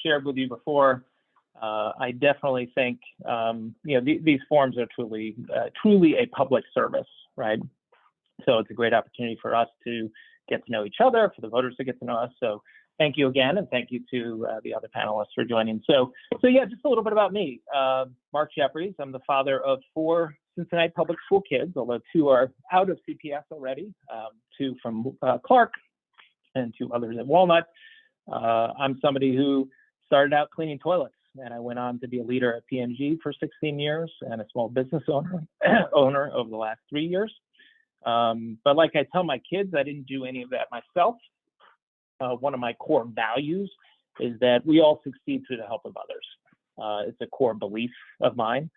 shared with you before, I definitely think these forums are truly a public service, right? So it's a great opportunity for us to get to know each other, for the voters to get to know us. So thank you again, and thank you to the other panelists for joining. So yeah, just a little bit about me. Mark Jeffries. I'm the father of 4 Cincinnati public school kids, although 2 are out of CPS already, 2 from Clark and 2 others at Walnut. I'm somebody who started out cleaning toilets, and I went on to be a leader at P&G for 16 years and a small business owner over the last 3 years. But like I tell my kids, I didn't do any of that myself. One of my core values is that we all succeed through the help of others. It's a core belief of mine,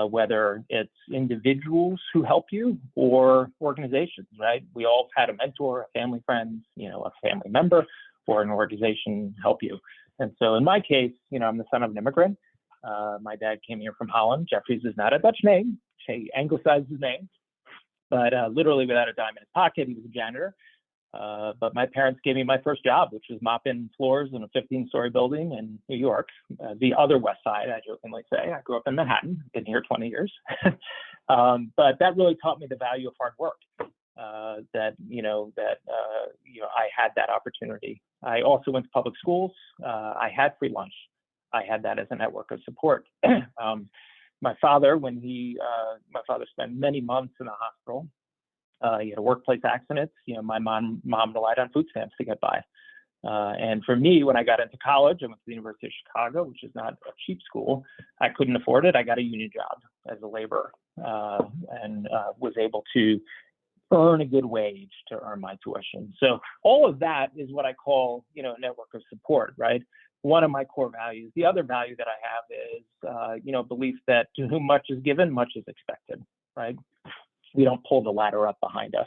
whether it's individuals who help you or organizations, right? We all had a mentor, a family friend, a family member, or an organization help you. And so in my case, I'm the son of an immigrant. My dad came here from Holland. Jeffries is not a Dutch name. He anglicized his name, but literally without a dime in his pocket, he was a janitor. But my parents gave me my first job, which was mopping floors in a 15-story building in New York, the other West Side, I jokingly say. I grew up in Manhattan, been here 20 years. But that really taught me the value of hard work, I had that opportunity. I also went to public schools. I had free lunch. I had that as a network of support. My father, my father spent many months in the hospital. He had a workplace accident. My mom relied on food stamps to get by. And for me, when I got into college, I went to the University of Chicago, which is not a cheap school. I couldn't afford it. I got a union job as a laborer and was able to earn a good wage to earn my tuition. So all of that is what I call, a network of support, right? One of my core values. The other value that I have is, belief that to whom much is given, much is expected, right? We don't pull the ladder up behind us.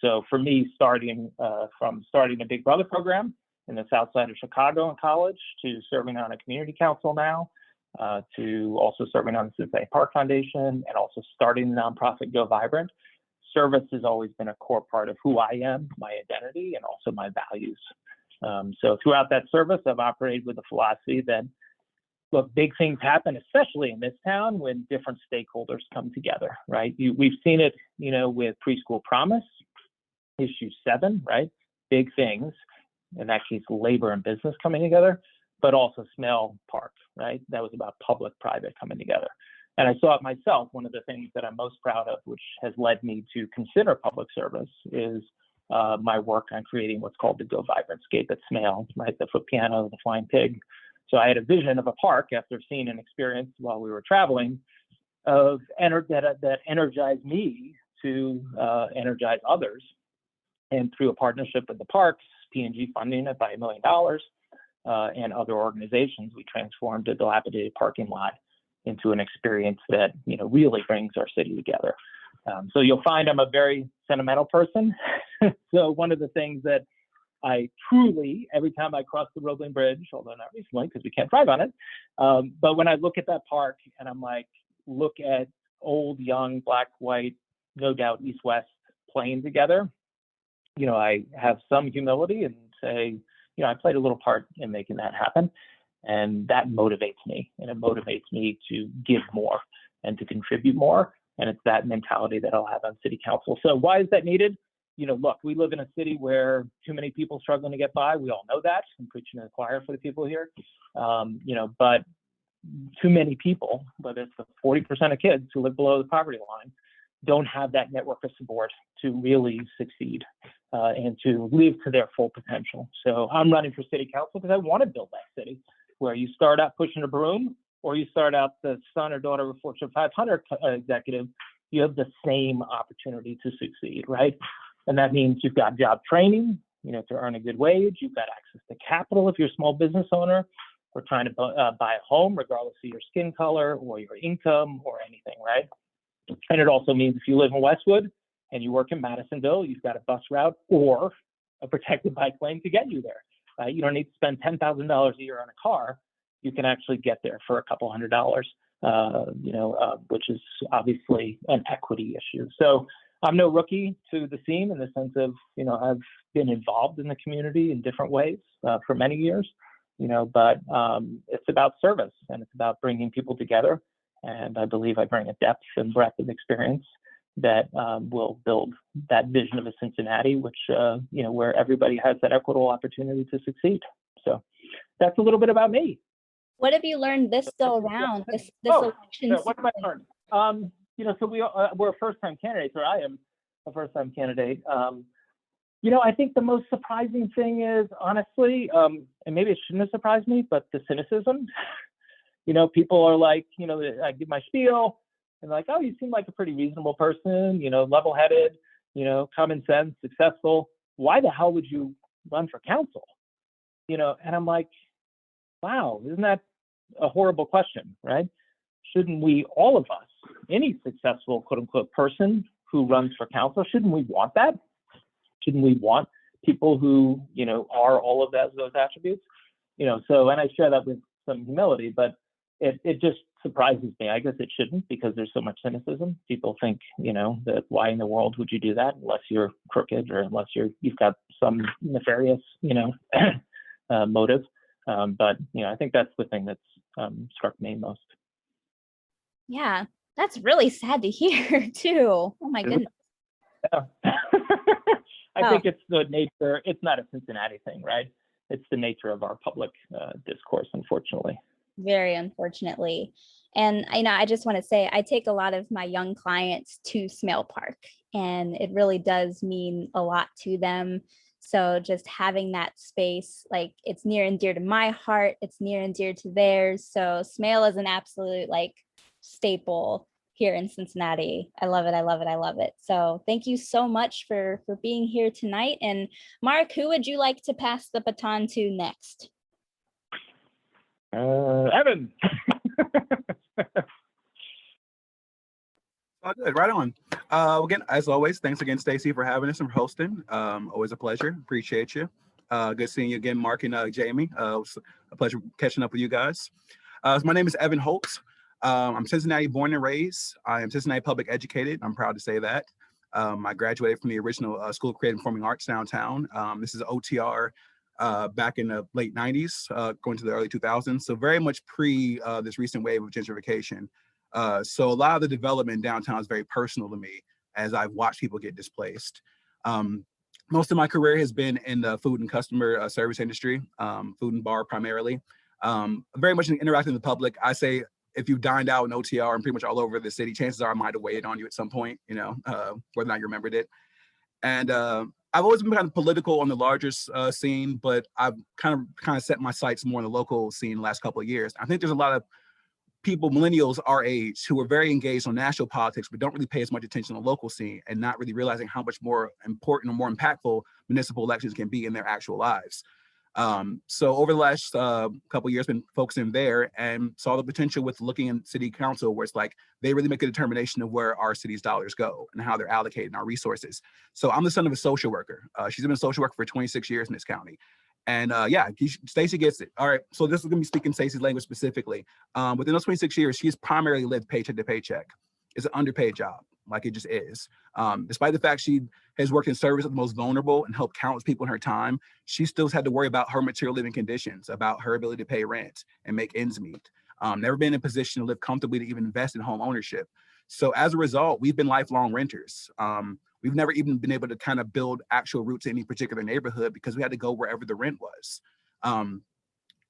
So for me, starting a Big Brother program in the South Side of Chicago in college, to serving on a community council now, to also serving on the Cincinnati Park Foundation, and also starting the nonprofit Go Vibrant. Service has always been a core part of who I am, my identity, and also my values. So throughout that service, I've operated with the philosophy that, look, big things happen, especially in this town, when different stakeholders come together, right? We've seen it, with Preschool Promise, issue 7, right? Big things, in that case, labor and business coming together, but also Smell Park, right? That was about public-private coming together. And I saw it myself. One of the things that I'm most proud of, which has led me to consider public service, is my work on creating what's called the Go Vibrant Scape at Smale, right? The foot piano, the flying pig. So I had a vision of a park after seeing an experience while we were traveling that energized me to energize others. And through a partnership with the parks, P&G funding it by $1 million, and other organizations, we transformed a dilapidated parking lot into an experience that really brings our city together. So you'll find I'm a very sentimental person. So one of the things that I truly, every time I cross the Roebling Bridge, although not recently because we can't drive on it, but when I look at that park and I'm like, look at old, young, black, white, no doubt East-West playing together, I have some humility and say, I played a little part in making that happen. And that motivates me, and it motivates me to give more and to contribute more. And it's that mentality that I'll have on city council. So why is that needed? Look, we live in a city where too many people struggling to get by. We all know that. I'm preaching to the choir for the people here. But too many people, whether it's the 40% of kids who live below the poverty line, don't have that network of support to really succeed and to live to their full potential. So I'm running for city council because I want to build that city where you start out pushing a broom, or you start out the son or daughter of a Fortune 500 executive, you have the same opportunity to succeed, right? And that means you've got job training, to earn a good wage. You've got access to capital if you're a small business owner, or trying to buy a home, regardless of your skin color or your income or anything, right? And it also means if you live in Westwood and you work in Madisonville, you've got a bus route or a protected bike lane to get you there. You don't need to spend $10,000 a year on a car. You can actually get there for a couple $100, which is obviously an equity issue. So I'm no rookie to the scene in the sense of, I've been involved in the community in different ways for many years. but it's about service, and it's about bringing people together. And I believe I bring a depth and breadth of experience that will build that vision of a Cincinnati, which, where everybody has that equitable opportunity to succeed. So that's a little bit about me. What have you learned this go around, this election? What have I learned? So we're first-time candidates, or I am a first-time candidate. I think the most surprising thing is, honestly, and maybe it shouldn't have surprised me, but the cynicism. People are like, I give my spiel, and like, oh, you seem like a pretty reasonable person, level-headed, common sense, successful. Why the hell would you run for council? And I'm like, wow, isn't that a horrible question, right? Shouldn't we, all of us, any successful quote unquote person who runs for council, shouldn't we want that? Shouldn't we want people who, are all of those attributes? So, and I share that with some humility, but it just surprises me. I guess it shouldn't, because there's so much cynicism. People think, that why in the world would you do that unless you're crooked, or unless you've got some nefarious, motive. But I think that's the thing that's struck me most. Yeah, that's really sad to hear too. Oh my goodness. Yeah. I think it's the nature. It's not a Cincinnati thing, right? It's the nature of our public discourse, unfortunately. Very unfortunately. And I just want to say, I take a lot of my young clients to Smale Park, and it really does mean a lot to them. So just having that space, like, it's near and dear to my heart, it's near and dear to theirs. So Smale is an absolute staple here in Cincinnati. I love it. I love it. I love it. So thank you so much for being here tonight. And Mark, who would you like to pass the baton to next? Evan. Oh, good. Right on. Again, as always, thanks again, Stacey, for having us and hosting. Always a pleasure. Appreciate you. Good seeing you again, Mark and Jamie. It was a pleasure catching up with you guys. So my name is Evan Holtz. I'm Cincinnati born and raised. I am Cincinnati public educated. I'm proud to say that. I graduated from the original School of Creative and Performing Arts downtown. This is OTR back in the late 90s, going to the early 2000s. So very much pre this recent wave of gentrification. So a lot of the development downtown is very personal to me as I've watched people get displaced. Most of my career has been in the food and customer service industry, food and bar primarily. Very much interacting with the public. I say, if you've dined out in OTR and pretty much all over the city, chances are I might have weighed on you at some point, whether or not you remembered it. And I've always been kind of political on the larger scene, but I've kind of set my sights more on the local scene the last couple of years. I think there's a lot of people, millennials our age, who are very engaged on national politics, but don't really pay as much attention to the local scene, and not really realizing how much more important or more impactful municipal elections can be in their actual lives. So over the last couple of years, been focusing there and saw the potential with looking in city council, where it's like they really make a determination of where our city's dollars go and how they're allocated our resources. So I'm the son of a social worker. She's been a social worker for 26 years in this county. And Stacey gets it. All right, so this is gonna be speaking Stacey's language specifically. Within those 26 years, she's primarily lived paycheck to paycheck. It's an underpaid job, like it just is. Despite the fact she has worked in service of the most vulnerable and helped countless people in her time, she still had to worry about her material living conditions, about her ability to pay rent and make ends meet. Never been in a position to live comfortably to even invest in home ownership. So as a result, we've been lifelong renters. We've never even been able to kind of build actual roots in any particular neighborhood because we had to go wherever the rent was.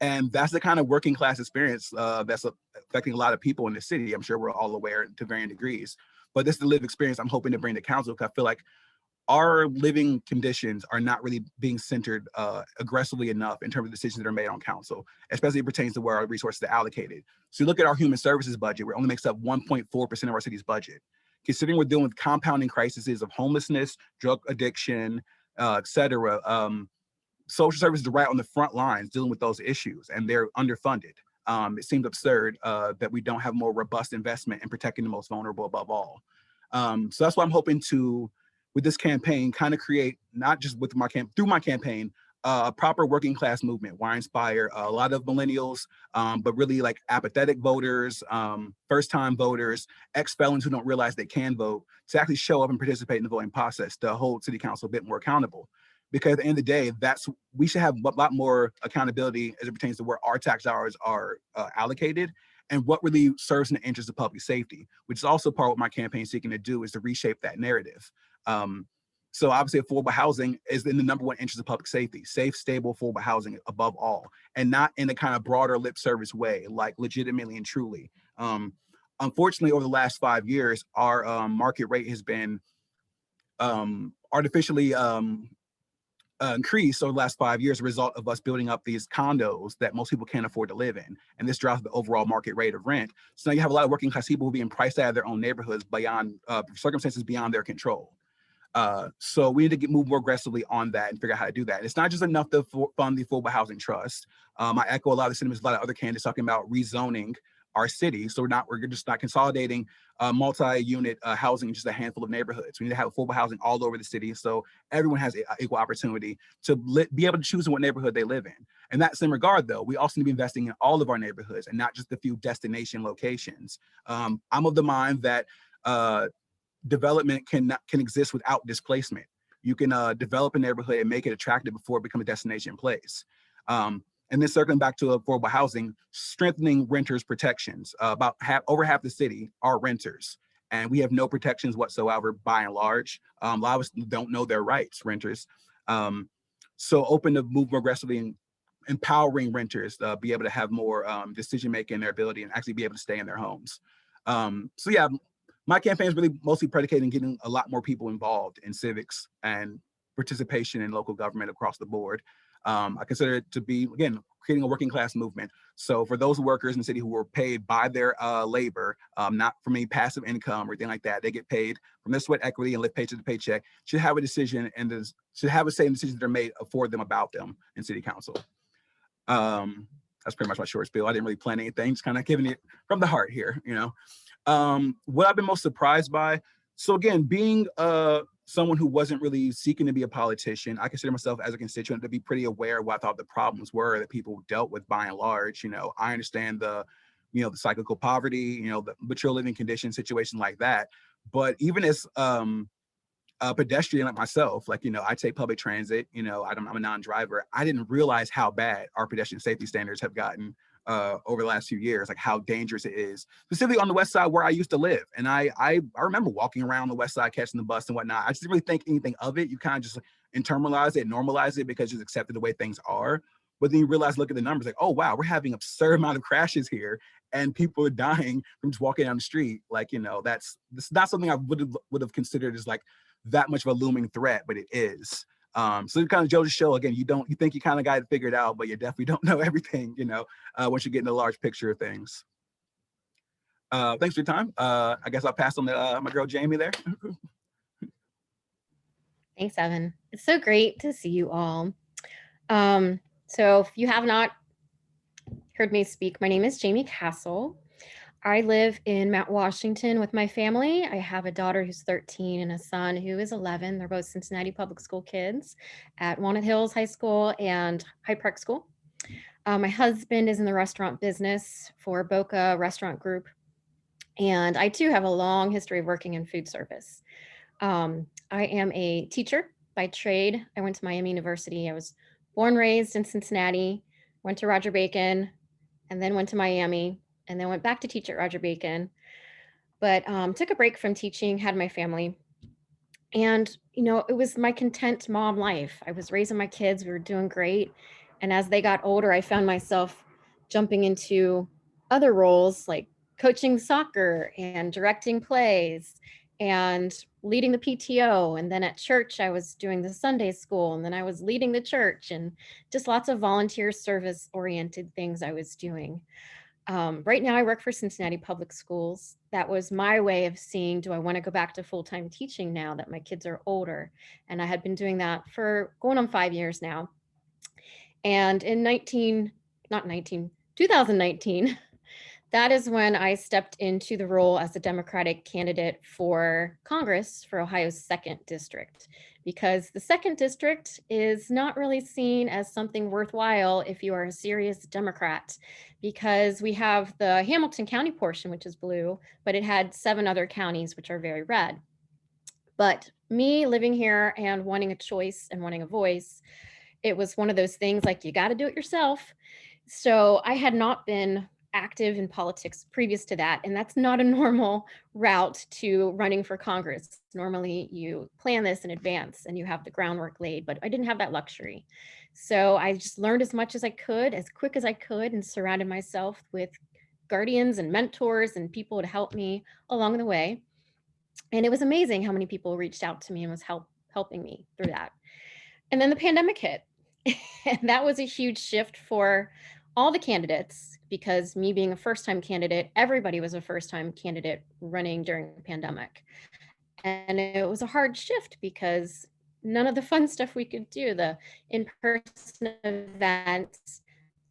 And that's the kind of working class experience that's affecting a lot of people in the city. I'm sure we're all aware to varying degrees, but this is the lived experience I'm hoping to bring to council, because I feel like our living conditions are not really being centered aggressively enough in terms of decisions that are made on council, especially as it pertains to where our resources are allocated. So you look at our human services budget, where it only makes up 1.4% of our city's budget. Considering we're dealing with compounding crises of homelessness, drug addiction, et cetera, social services are right on the front lines dealing with those issues, and they're underfunded. It seems absurd that we don't have more robust investment in protecting the most vulnerable above all. So that's why I'm hoping to, with this campaign, kind of create, not just with through my campaign, a proper working class movement where I inspire a lot of millennials, but really like apathetic voters, first time voters, ex-felons who don't realize they can vote, to actually show up and participate in the voting process to hold city council a bit more accountable. Because at the end of the day, we should have a lot more accountability as it pertains to where our tax dollars are allocated and what really serves in the interest of public safety, which is also part of what my campaign is seeking to do, is to reshape that narrative. So obviously affordable housing is in the number one interest of public safety, safe, stable, affordable housing above all, and not in a kind of broader lip service way, like legitimately and truly. Unfortunately, over the last 5 years, our market rate has been artificially increased over the last 5 years as a result of us building up these condos that most people can't afford to live in. And this drives the overall market rate of rent. So now you have a lot of working class people who are being priced out of their own neighborhoods beyond circumstances beyond their control. So we need to move more aggressively on that and figure out how to do that. And it's not just enough to fund the Affordable Housing Trust. I echo a lot of the sentiments, a lot of other candidates talking about rezoning our city. So we're just not consolidating multi-unit housing in just a handful of neighborhoods. We need to have affordable housing all over the city so everyone has equal opportunity to be able to choose in what neighborhood they live in. In that same regard, though, we also need to be investing in all of our neighborhoods and not just a few destination locations. I'm of the mind that development can exist without displacement. You can develop a neighborhood and make it attractive before it becomes a destination place. And then circling back to affordable housing, strengthening renters' protections. Over half the city are renters, and we have no protections whatsoever by and large. A lot of us don't know their rights, renters. So open to move more aggressively in empowering renters to be able to have more decision-making in their ability and actually be able to stay in their homes. So yeah, my campaign is really mostly predicated on getting a lot more people involved in civics and participation in local government across the board. I consider it to be, again, creating a working class movement. So for those workers in the city who were paid by their labor, not from any passive income or anything like that, they get paid from their sweat equity and live paycheck to paycheck, should have a decision and should have a say in decisions that are made for them about them in city council. That's pretty much my short spiel. I didn't really plan anything, just kind of giving it from the heart here, you know. What I've been most surprised by, so again, being someone who wasn't really seeking to be a politician, I consider myself as a constituent to be pretty aware of what I thought the problems were that people dealt with by and large. You know, I understand the cyclical poverty, the mature living conditions, situations like that. But even as a pedestrian like myself, I take public transit, I'm a non-driver. I didn't realize how bad our pedestrian safety standards have gotten over the last few years, like how dangerous it is, specifically on the west side where I used to live. And I remember walking around the west side, catching the bus and whatnot. I just didn't really think anything of it. You kind of just internalize it, normalize it because you accepted the way things are. But then you realize, look at the numbers, like, oh, wow, we're having absurd amount of crashes here and people are dying from just walking down the street. That's not something I would have considered as like that much of a looming threat, but it is. So it kind of goes to show, again, you think you kind of got it figured out, but you definitely don't know everything, once you get in the large picture of things. Thanks for your time. I guess I'll pass on to my girl Jamie there. Thanks, Evan. It's so great to see you all. So if you have not heard me speak, my name is Jamie Castle. I live in Mount Washington with my family. I have a daughter who's 13 and a son who is 11. They're both Cincinnati public school kids at Walnut Hills High School and Hyde Park School. My husband is in the restaurant business for Boca Restaurant Group. And I too have a long history of working in food service. I am a teacher by trade. I went to Miami University. I was born, raised in Cincinnati, went to Roger Bacon, and then went to Miami, and then went back to teach at Roger Bacon, but took a break from teaching, had my family. And, it was my content mom life. I was raising my kids, we were doing great. And as they got older, I found myself jumping into other roles like coaching soccer and directing plays and leading the PTO. And then at church, I was doing the Sunday school, and then I was leading the church, and just lots of volunteer service oriented things I was doing. Right now I work for Cincinnati Public Schools. That was my way of seeing, do I want to go back to full-time teaching now that my kids are older? And I had been doing that for going on 5 years now. And in 2019, that is when I stepped into the role as a Democratic candidate for Congress for Ohio's 2nd District, because the 2nd District is not really seen as something worthwhile if you are a serious Democrat, because we have the Hamilton County portion, which is blue, but it had 7 other counties, which are very red. But me living here and wanting a choice and wanting a voice, it was one of those things like you got to do it yourself. So I had not been active in politics previous to that. And that's not a normal route to running for Congress. Normally you plan this in advance and you have the groundwork laid, but I didn't have that luxury. So I just learned as much as I could, as quick as I could, and surrounded myself with guardians and mentors and people to help me along the way. And it was amazing how many people reached out to me and was helping me through that. And then the pandemic hit. And that was a huge shift for all the candidates, because me being a first-time candidate, everybody was a first-time candidate running during the pandemic. And it was a hard shift because none of the fun stuff we could do, the in-person events,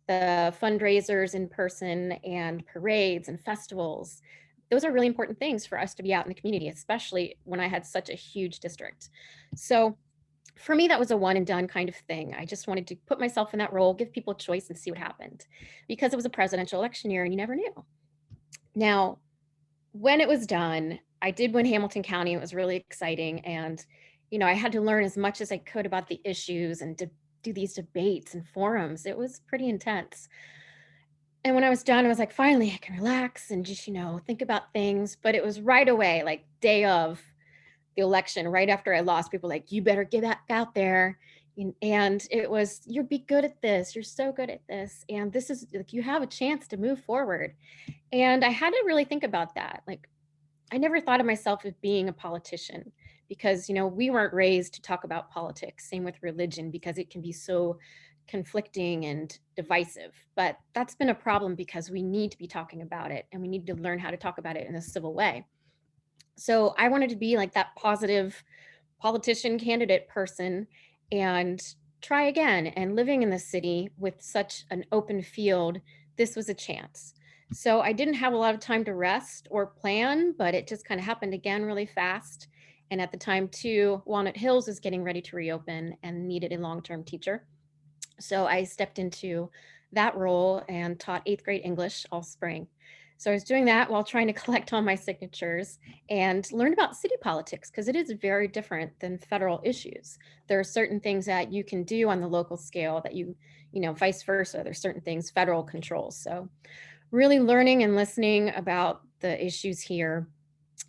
the fundraisers in person, and parades and festivals, those are really important things for us to be out in the community, especially when I had such a huge district. So for me, that was a one and done kind of thing. I just wanted to put myself in that role, give people a choice, and see what happened, because it was a presidential election year and you never knew. Now, when it was done, I did win Hamilton County. It was really exciting. And, I had to learn as much as I could about the issues and do these debates and forums. It was pretty intense. And when I was done, I was like, finally, I can relax and just, think about things. But it was right away, like day of the election, right after I lost, people were like, you better get back out there. And it was, you'll be good at this. You're so good at this. And this is like, you have a chance to move forward. And I had to really think about that. Like, I never thought of myself as being a politician because, we weren't raised to talk about politics. Same with religion, because it can be so conflicting and divisive. But that's been a problem because we need to be talking about it and we need to learn how to talk about it in a civil way. So I wanted to be like that positive politician candidate person and try again. And living in the city with such an open field, this was a chance. So I didn't have a lot of time to rest or plan, but it just kind of happened again really fast. And at the time too, Walnut Hills was getting ready to reopen and needed a long-term teacher. So I stepped into that role and taught 8th grade English all spring. So I was doing that while trying to collect all my signatures and learn about city politics, because it is very different than federal issues. There are certain things that you can do on the local scale that vice versa. There's certain things federal controls. So really learning and listening about the issues here.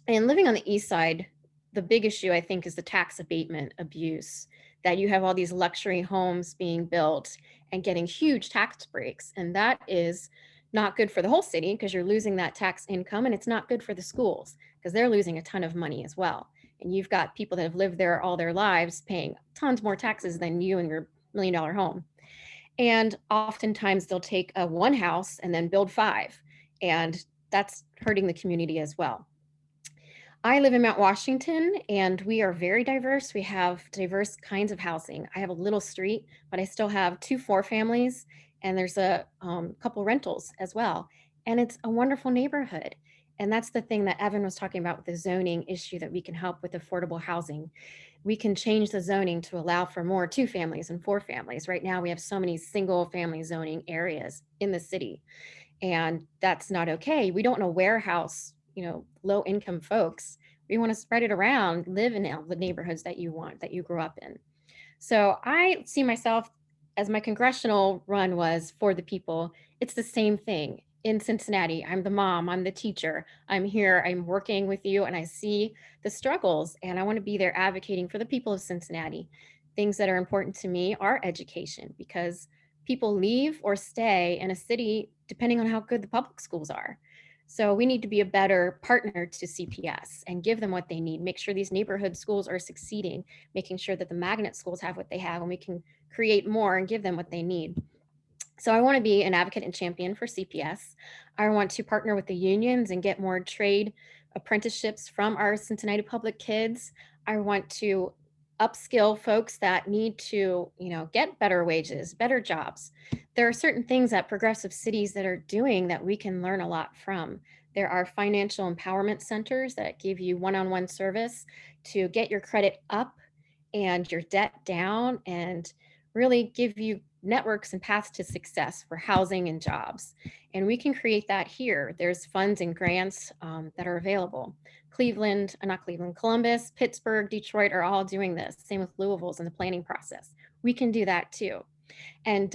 And living on the east side, the big issue, I think, is the tax abatement abuse, that you have all these luxury homes being built and getting huge tax breaks. And that is not good for the whole city because you're losing that tax income, and it's not good for the schools because they're losing a ton of money as well. And you've got people that have lived there all their lives paying tons more taxes than you and your $1 million home. And oftentimes they'll take one house and then build 5. And that's hurting the community as well. I live in Mount Washington and we are very diverse. We have diverse kinds of housing. I have a little street, but I still have 2 4-families and there's a couple rentals as well. And it's a wonderful neighborhood. And that's the thing that Evan was talking about with the zoning issue, that we can help with affordable housing. We can change the zoning to allow for more 2 families and 4 families. Right now, we have so many single family zoning areas in the city, and that's not okay. We don't want to warehouse, low income folks. We want to spread it around, live in the neighborhoods that you want, that you grew up in. So I see myself, as my congressional run was for the people, it's the same thing. In Cincinnati, I'm the mom, I'm the teacher, I'm here, I'm working with you, and I see the struggles, and I want to be there advocating for the people of Cincinnati. Things that are important to me are education, because people leave or stay in a city depending on how good the public schools are. So we need to be a better partner to CPS and give them what they need, make sure these neighborhood schools are succeeding, making sure that the magnet schools have what they have, and we can create more and give them what they need. So I want to be an advocate and champion for CPS. I want to partner with the unions and get more trade apprenticeships from our Cincinnati public kids. I want to upskill folks that need to, get better wages, better jobs. There are certain things that progressive cities that are doing that we can learn a lot from. There are financial empowerment centers that give you one-on-one service to get your credit up and your debt down, and really give you networks and paths to success for housing and jobs. And we can create that here. There's funds and grants that are available. Columbus, Pittsburgh, Detroit are all doing this. Same with Louisville's in the planning process. We can do that too. And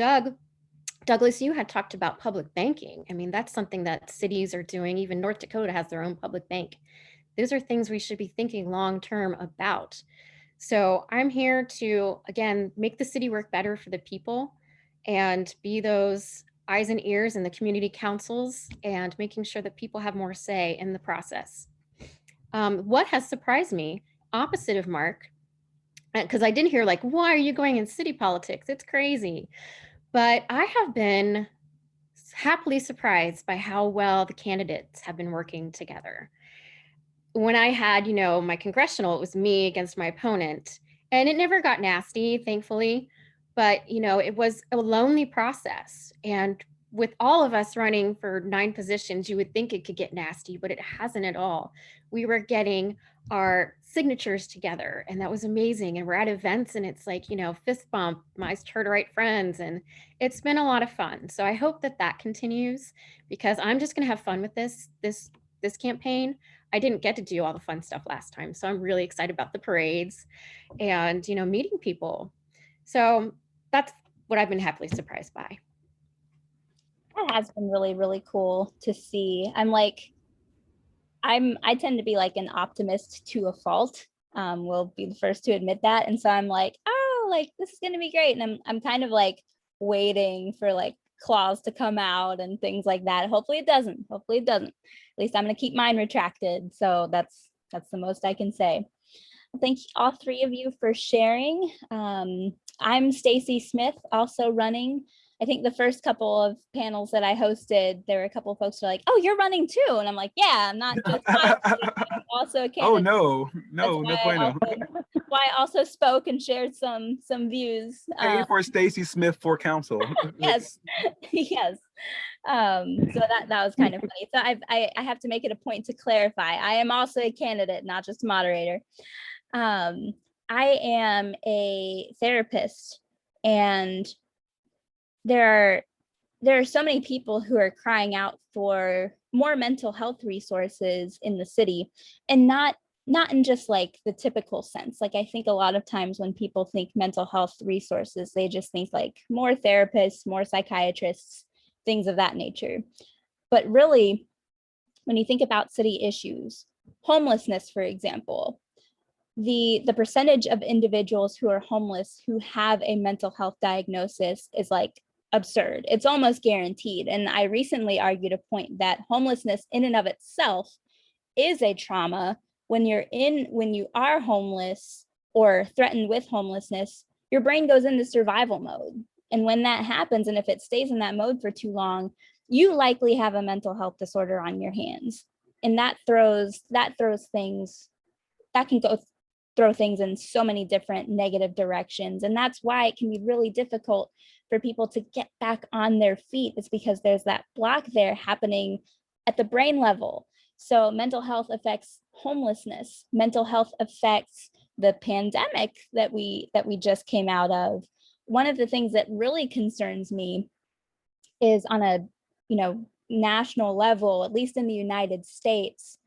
Douglas, you had talked about public banking. I mean, that's something that cities are doing. Even North Dakota has their own public bank. Those are things we should be thinking long-term about. So I'm here to, again, make the city work better for the people and be those eyes and ears in the community councils and making sure that people have more say in the process. What has surprised me, opposite of Mark, because I didn't hear like, why are you going in city politics? It's crazy. But I have been happily surprised by how well the candidates have been working together. When I had, my congressional, it was me against my opponent, and it never got nasty, thankfully, but, it was a lonely process. And with all of us running for 9 positions, you would think it could get nasty, but it hasn't at all. We were getting our signatures together, and that was amazing. And we're at events, and it's like, fist bump, my Charterite friends, and it's been a lot of fun. So I hope that that continues, because I'm just going to have fun with this campaign. I didn't get to do all the fun stuff last time, so I'm really excited about the parades and, meeting people. So that's what I've been happily surprised by. That has been really, really cool to see. I tend to be like an optimist to a fault. We'll be the first to admit that. And so I'm like, oh, like this is gonna be great. And I'm kind of like waiting for like clause to come out and things like that. Hopefully it doesn't. At least I'm gonna keep mine retracted. So that's the most I can say. Thank you, all 3 of you, for sharing. I'm Stacey Smith, also running. I think the first couple of panels that I hosted, there were a couple of folks who were like, oh, you're running too. And I'm like, yeah, I'm not just I'm also a candidate. Oh, no bueno. Why I also spoke and shared some views. Pay for Stacey Smith for council. Yes, yes. So that was kind of funny. So I have to make it a point to clarify. I am also a candidate, not just a moderator. I am a therapist, and there are so many people who are crying out for more mental health resources in the city, and not in just like the typical sense. Like, I think a lot of times when people think mental health resources, they just think like more therapists, more psychiatrists, things of that nature. But really, when you think about city issues, homelessness, for example, the percentage of individuals who are homeless who have a mental health diagnosis is like absurd. It's almost guaranteed. And I recently argued a point that homelessness in and of itself is a trauma. When you are homeless or threatened with homelessness, your brain goes into survival mode. And when that happens, and if it stays in that mode for too long, you likely have a mental health disorder on your hands. And that throws things, that can throw things in so many different negative directions. And that's why it can be really difficult for people to get back on their feet. It's because there's that block there happening at the brain level. So mental health affects homelessness. Mental health affects the pandemic that we just came out of. One of the things that really concerns me is on a national level, at least in the United States,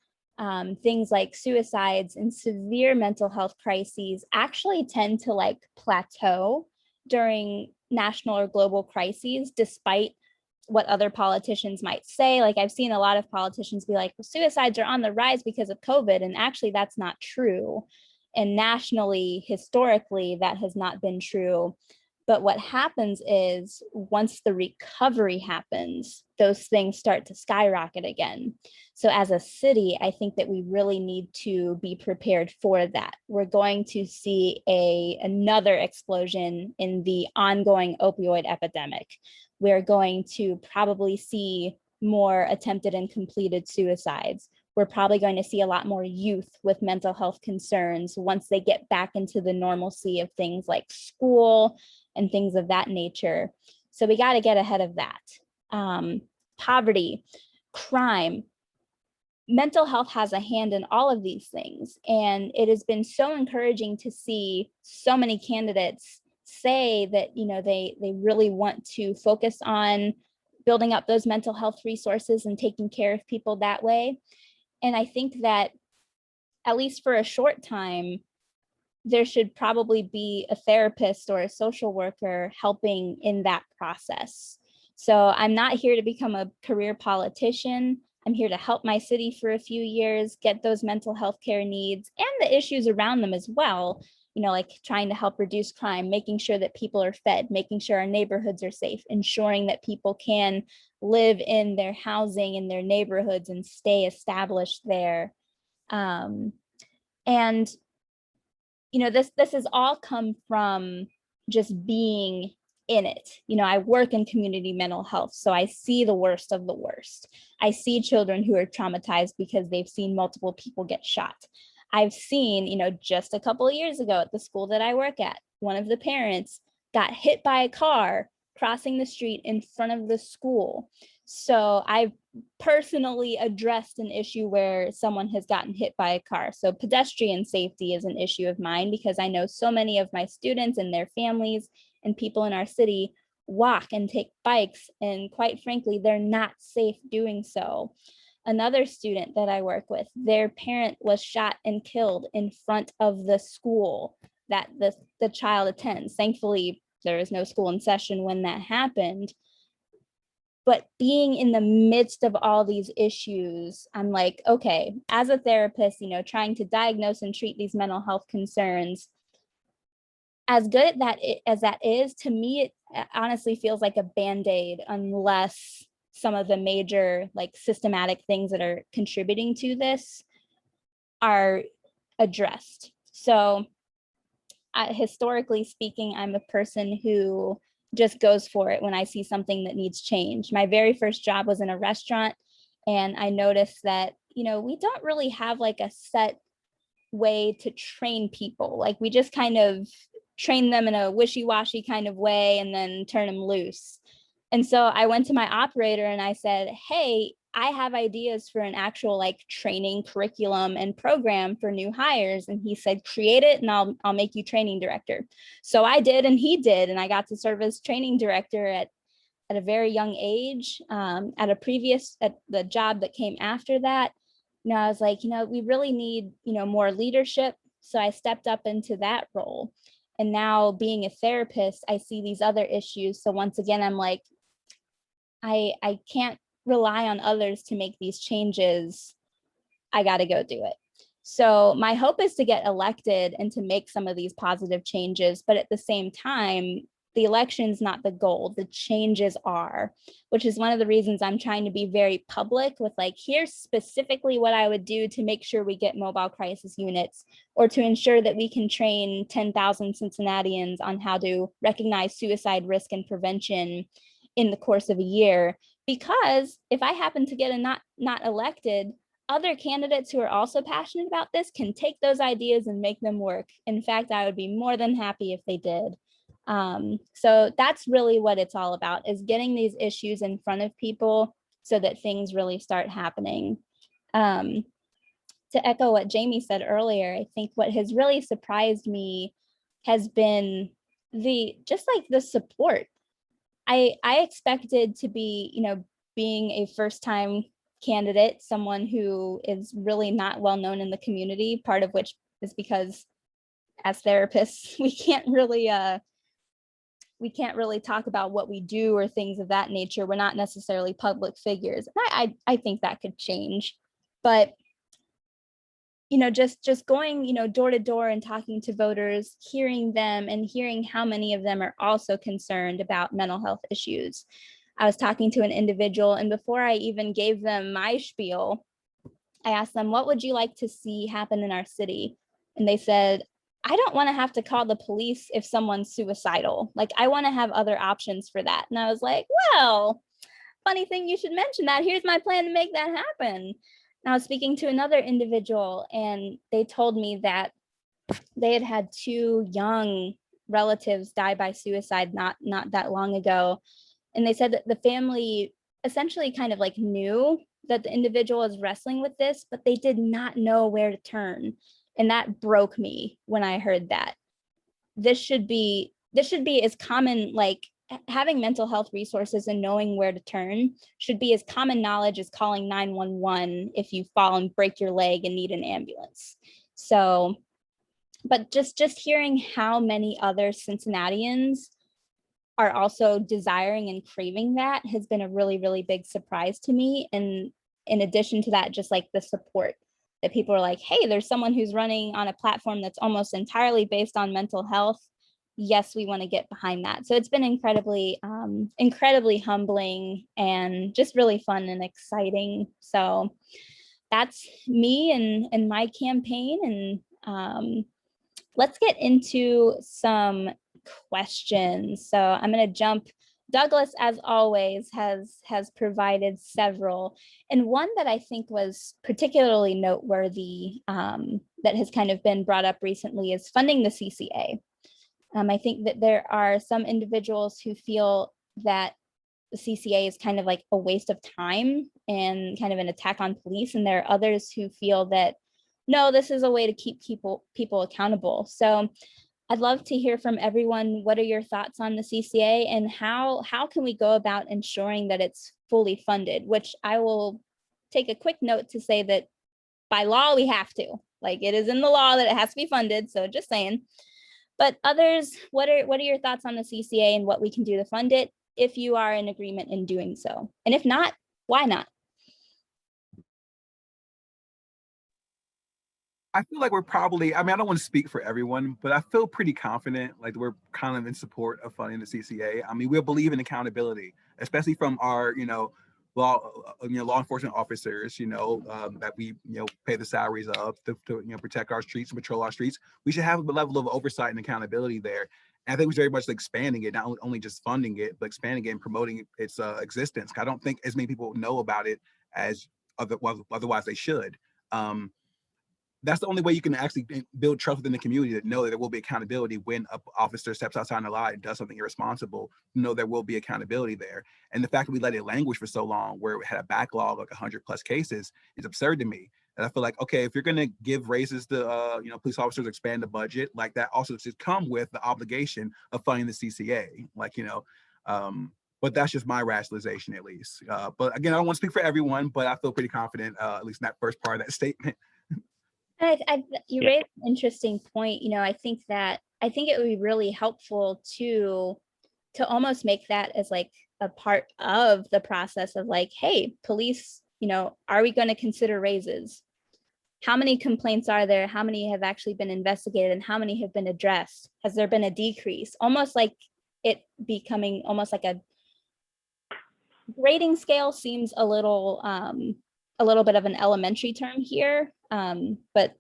things like suicides and severe mental health crises actually tend to like plateau during national or global crises, despite what other politicians might say. Like, I've seen a lot of politicians be like, well, suicides are on the rise because of COVID. And actually that's not true. And nationally, historically, that has not been true. But what happens is once the recovery happens, those things start to skyrocket again. So as a city, I think that we really need to be prepared for that. We're going to see another explosion in the ongoing opioid epidemic. We're going to probably see more attempted and completed suicides. We're probably going to see a lot more youth with mental health concerns once they get back into the normalcy of things like school and things of that nature. So we got to get ahead of that. Poverty, crime, mental health has a hand in all of these things. And it has been so encouraging to see so many candidates say that, they really want to focus on building up those mental health resources and taking care of people that way. And I think that at least for a short time, there should probably be a therapist or a social worker helping in that process. So I'm not here to become a career politician. I'm here to help my city for a few years, get those mental health care needs and the issues around them as well. Like trying to help reduce crime, making sure that people are fed, making sure our neighborhoods are safe, ensuring that people can live in their housing in their neighborhoods and stay established there. And this has all come from just being in it. I work in community mental health, so I see the worst of the worst. I see children who are traumatized because they've seen multiple people get shot. I've seen, just a couple of years ago at the school that I work at, one of the parents got hit by a car crossing the street in front of the school. So I've personally addressed an issue where someone has gotten hit by a car. So pedestrian safety is an issue of mine because I know so many of my students and their families and people in our city walk and take bikes, and quite frankly, they're not safe doing so. Another student that I work with, their parent was shot and killed in front of the school that the child attends. Thankfully, there was no school in session when that happened. But being in the midst of all these issues, I'm like, okay, as a therapist, trying to diagnose and treat these mental health concerns, as good as that is, to me, it honestly feels like a Band-Aid unless some of the major systematic things that are contributing to this are addressed. So historically speaking, I'm a person who just goes for it when I see something that needs change. My very first job was in a restaurant, and I noticed that, we don't really have a set way to train people. We just kind of train them in a wishy-washy kind of way and then turn them loose. And so I went to my operator and I said, hey, I have ideas for an actual training curriculum and program for new hires. And he said, create it and I'll make you training director. So I did, and he did. And I got to serve as training director at a very young age. At the job that came after that, I was like, we really need, more leadership. So I stepped up into that role. And now being a therapist, I see these other issues. So once again, I'm like, I can't rely on others to make these changes. I got to go do it. So my hope is to get elected and to make some of these positive changes. But at the same time, the election's not the goal, the changes are, which is one of the reasons I'm trying to be very public with here's specifically what I would do to make sure we get mobile crisis units, or to ensure that we can train 10,000 Cincinnatians on how to recognize suicide risk and prevention in the course of a year. Because if I happen to get not elected, other candidates who are also passionate about this can take those ideas and make them work. In fact, I would be more than happy if they did. So that's really what it's all about, is getting these issues in front of people so that things really start happening. To echo what Jamie said earlier, I think what has really surprised me has been the support. I expected to be, being a first-time candidate, someone who is really not well known in the community, part of which is because as therapists, we can't really talk about what we do or things of that nature. We're not necessarily public figures. I think that could change, but just going, door to door and talking to voters, hearing them and hearing how many of them are also concerned about mental health issues. I was talking to an individual, and before I even gave them my spiel, I asked them, what would you like to see happen in our city? And they said, I don't want to have to call the police if someone's suicidal. I want to have other options for that. And I was like, well, funny thing you should mention that. Here's my plan to make that happen. And I was speaking to another individual, and they told me that they had had 2 young relatives die by suicide not that long ago. And they said that the family essentially kind of knew that the individual was wrestling with this, but they did not know where to turn. And that broke me when I heard that. This should be this should be as common, like having mental health resources and knowing where to turn should be as common knowledge as calling 911 if you fall and break your leg and need an ambulance. So, but just hearing how many other Cincinnatians are also desiring and craving that has been a really, really big surprise to me. And in addition to that, just like the support that people are like, hey, there's someone who's running on a platform that's almost entirely based on mental health. Yes, we want to get behind that. So it's been incredibly, incredibly humbling and just really fun and exciting. So that's me and my campaign. And let's get into some questions. So I'm going to jump. Douglas, as always, has provided several, and one that I think was particularly noteworthy that has kind of been brought up recently is funding the CCA. I think that there are some individuals who feel that the CCA is kind of like a waste of time and kind of an attack on police, and there are others who feel that no, this is a way to keep people accountable. So I'd love to hear from everyone. What are your thoughts on the CCA, and how can we go about ensuring that it's fully funded? Which I will take a quick note to say that by law we have to. Like, it is in the law that it has to be funded. So just saying. But others, what are your thoughts on the CCA and what we can do to fund it, if you are in agreement in doing so? And if not, why not? I feel like we're probably, I mean, I don't want to speak for everyone, but I feel pretty confident, like we're kind of in support of funding the CCA. I mean, we believe in accountability, especially from our, law enforcement officers, that we, pay the salaries of to protect our streets and patrol our streets. We should have a level of oversight and accountability there. And I think we're very much expanding it, not only just funding it, but expanding it and promoting its existence. I don't think as many people know about it as otherwise they should. That's the only way you can actually build trust within the community, to know that there will be accountability when an officer steps outside the line and does something irresponsible. There will be accountability there. And the fact that we let it languish for so long, where it had a backlog like 100+ cases, is absurd to me. And I feel like, okay, if you're going to give raises to police officers, expand the budget, like that also should come with the obligation of funding the CCA. But that's just my rationalization, at least. But again, I don't want to speak for everyone, but I feel pretty confident, at least in that first part of that statement. You raised an interesting point. I think it would be really helpful to almost make that as like a part of the process of like, hey, police, are we going to consider raises? How many complaints are there? How many have actually been investigated, and how many have been addressed? Has there been a decrease? Almost like it becoming almost like a grading scale seems a little bit of an elementary term here, but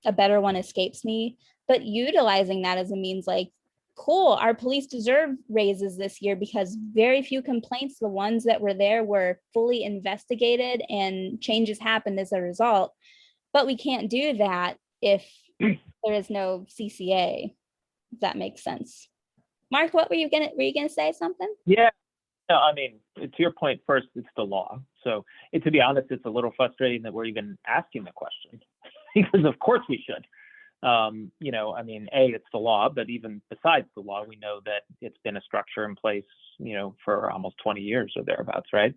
a better one escapes me. But utilizing that as a means, like, cool, our police deserve raises this year because very few complaints, the ones that were there, were fully investigated and changes happened as a result. But we can't do that if there is no CCA, if that makes sense. Mark, were you gonna say something? Yeah. No, I mean, to your point, first, it's the law. So to be honest, it's a little frustrating that we're even asking the question because of course we should. It's the law, but even besides the law, we know that it's been a structure in place, for almost 20 years or thereabouts, right?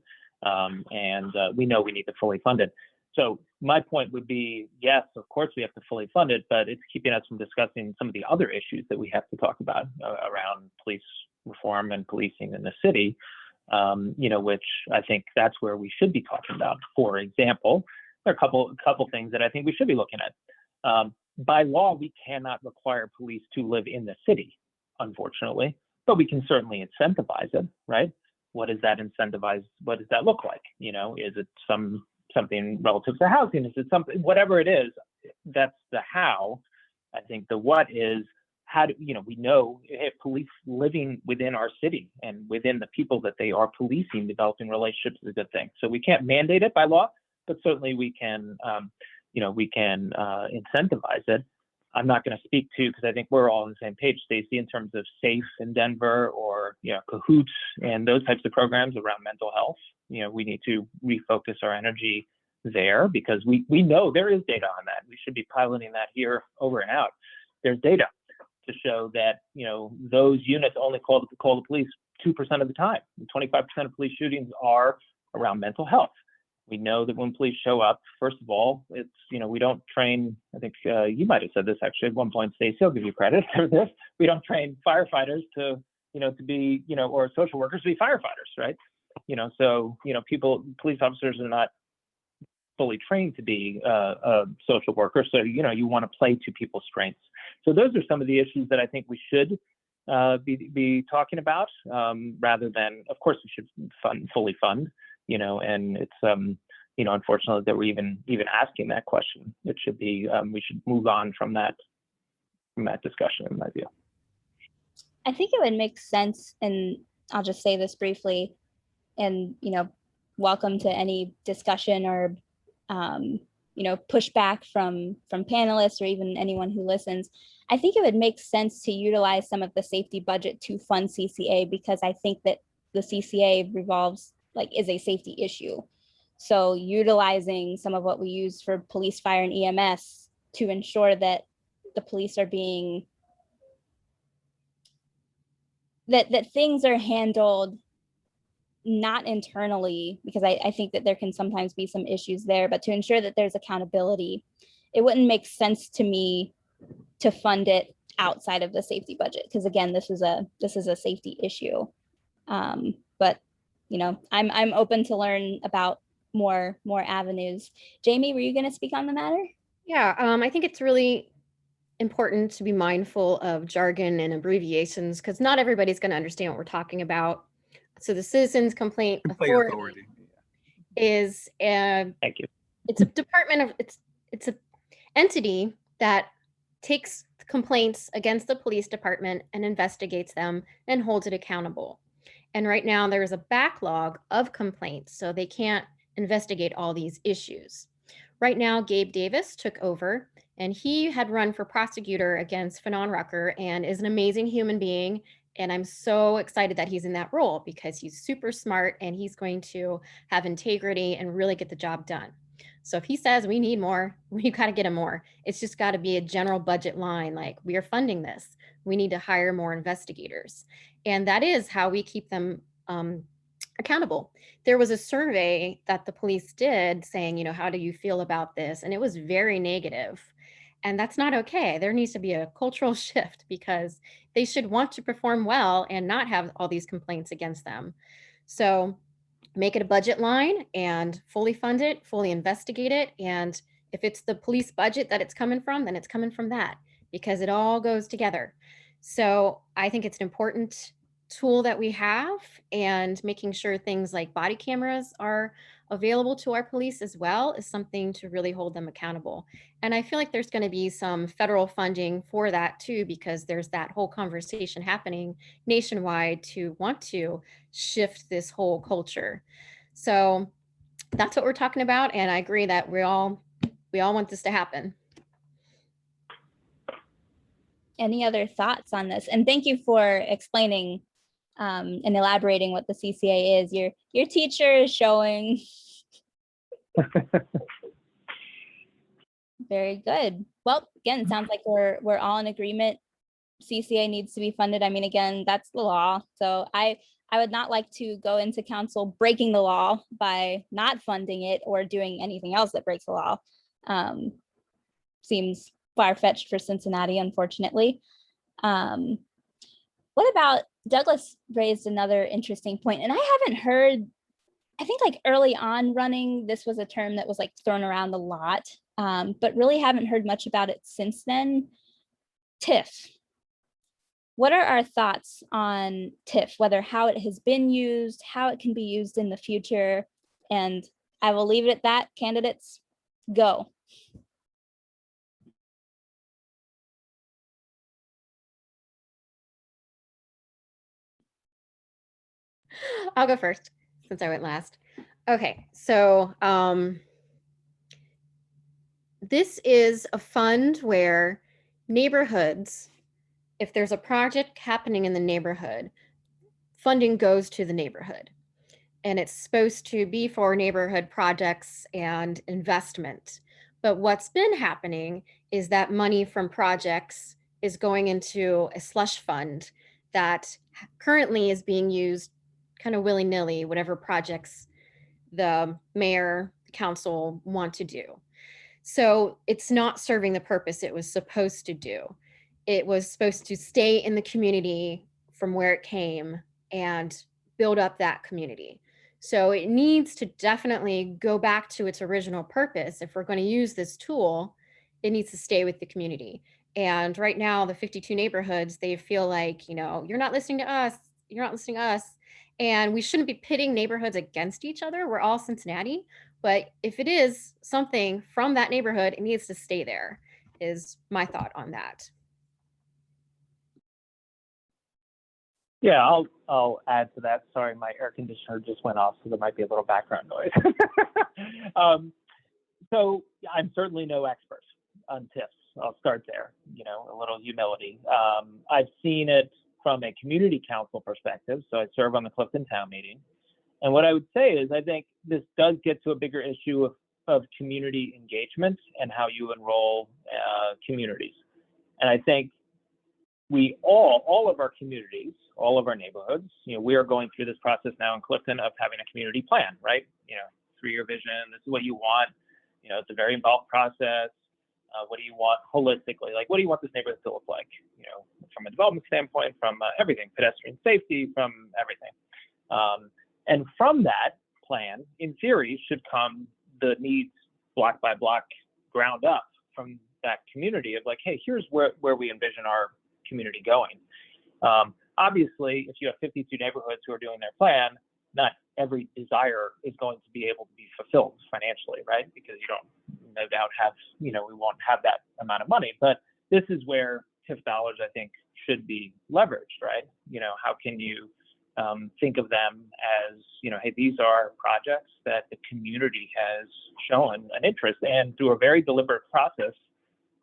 We know we need to fully fund it. So my point would be, yes, of course we have to fully fund it, but it's keeping us from discussing some of the other issues that we have to talk about around police reform and policing in the city, which I think that's where we should be talking about. For example, there are a couple things that I think we should be looking at. By law, we cannot require police to live in the city, unfortunately, but we can certainly incentivize it, right? What does that incentivize? What does that look like? Is it something relative to housing? Is it something, whatever it is, that's the how. I think the what is, how do we know if police living within our city and within the people that they are policing, developing relationships is a good thing. So we can't mandate it by law, but certainly we can, incentivize it. I'm not going to speak to, because I think we're all on the same page, Stacey, in terms of SAFE in Denver or Cahoots and those types of programs around mental health. We need to refocus our energy there because we know there is data on that. We should be piloting that here over and out. There's data to show that, those units only call the police 2% of the time. 25% of police shootings are around mental health. We know that when police show up, first of all, it's, we don't train, I think you might have said this actually at one point, Stacey, I'll give you credit for this. We don't train firefighters to be, or social workers to be firefighters, right? Police officers are not fully trained to be a social worker. So, you want to play to people's strengths. So those are some of the issues that I think we should be talking about, rather than, of course, we should fully fund, and it's, unfortunately that we're even asking that question. It should be, we should move on from that discussion, in my view. I think it would make sense, and I'll just say this briefly, and, welcome to any discussion or, pushback from panelists or even anyone who listens. I think it would make sense to utilize some of the safety budget to fund CCA, because I think that the CCA is a safety issue. So utilizing some of what we use for police, fire, and EMS to ensure that the police are being, that things are handled not internally, because I think that there can sometimes be some issues there, but to ensure that there's accountability. It wouldn't make sense to me to fund it outside of the safety budget, because again, this is a safety issue. But I'm open to learn about more avenues. Jamie, were you going to speak on the matter? Yeah, I think it's really important to be mindful of jargon and abbreviations, because not everybody's going to understand what we're talking about. So the Citizens Complaint Authority is thank you. It's a department of it's an entity that takes complaints against the police department and investigates them and holds it accountable. And right now there is a backlog of complaints, so they can't investigate all these issues. Right now, Gabe Davis took over, and he had run for prosecutor against Fanon Rucker and is an amazing human being. And I'm so excited that he's in that role, because he's super smart and he's going to have integrity and really get the job done. So if he says we need more, we've got to get him more. It's just got to be a general budget line, like, we are funding this. We need to hire more investigators. And that is how we keep them accountable. There was a survey that the police did saying, how do you feel about this? And it was very negative. And that's not okay. There needs to be a cultural shift, because they should want to perform well and not have all these complaints against them. So make it a budget line and fully fund it, fully investigate it. And if it's the police budget that it's coming from, then it's coming from that, because it all goes together. So I think it's an important tool that we have, and making sure things like body cameras are available to our police as well is something to really hold them accountable. And I feel like there's going to be some federal funding for that too, because there's that whole conversation happening nationwide to want to shift this whole culture. So that's what we're talking about. And I agree that we all want this to happen. Any other thoughts on this? And thank you for explaining and elaborating what the CCA is. Your teacher is showing. Very good. Well, again, it sounds like we're all in agreement. CCA needs to be funded. I mean, again, that's the law. So I would not like to go into council breaking the law by not funding it or doing anything else that breaks the law. Seems far-fetched for Cincinnati, unfortunately. What about, Douglas raised another interesting point, and I haven't heard, I think like early on running, this was a term that was like thrown around a lot, but really haven't heard much about it since then. TIF. What are our thoughts on TIF, whether how it has been used, how it can be used in the future? And I will leave it at that. Candidates, go. I'll go first since I went last. Okay, so this is a fund where neighborhoods, if there's a project happening in the neighborhood, funding goes to the neighborhood. And it's supposed to be for neighborhood projects and investment. But what's been happening is that money from projects is going into a slush fund that currently is being used kind of willy-nilly, whatever projects the mayor, the council want to do. So it's not serving the purpose it was supposed to do. It was supposed to stay in the community from where it came and build up that community. So it needs to definitely go back to its original purpose. If we're going to use this tool, it needs to stay with the community. And right now, the 52 neighborhoods, they feel like, you're not listening to us. You're not listening to us. And we shouldn't be pitting neighborhoods against each other. We're all Cincinnati. But if it is something from that neighborhood, it needs to stay there, is my thought on that. Yeah, I'll add to that. Sorry, my air conditioner just went off, so there might be a little background noise. So I'm certainly no expert on TIFs. I'll start there, a little humility. I've seen it from a community council perspective. So I serve on the Clifton Town Meeting. And what I would say is I think this does get to a bigger issue of community engagement and how you enroll communities. And I think we all of our communities, all of our neighborhoods, we are going through this process now in Clifton of having a community plan, right? 3-year vision, this is what you want. It's a very involved process. What do you want holistically? Like, what do you want this neighborhood to look like? From a development standpoint, from everything, pedestrian safety, from everything. And from that plan, in theory, should come the needs block by block ground up from that community of like, hey, here's where we envision our community going. Obviously, if you have 52 neighborhoods who are doing their plan, not every desire is going to be able to be fulfilled financially, right? Because you don't no doubt have, we won't have that amount of money. But this is where TIF dollars, I think, should be leveraged, right? How can you think of them as, hey, these are projects that the community has shown an interest and through a very deliberate process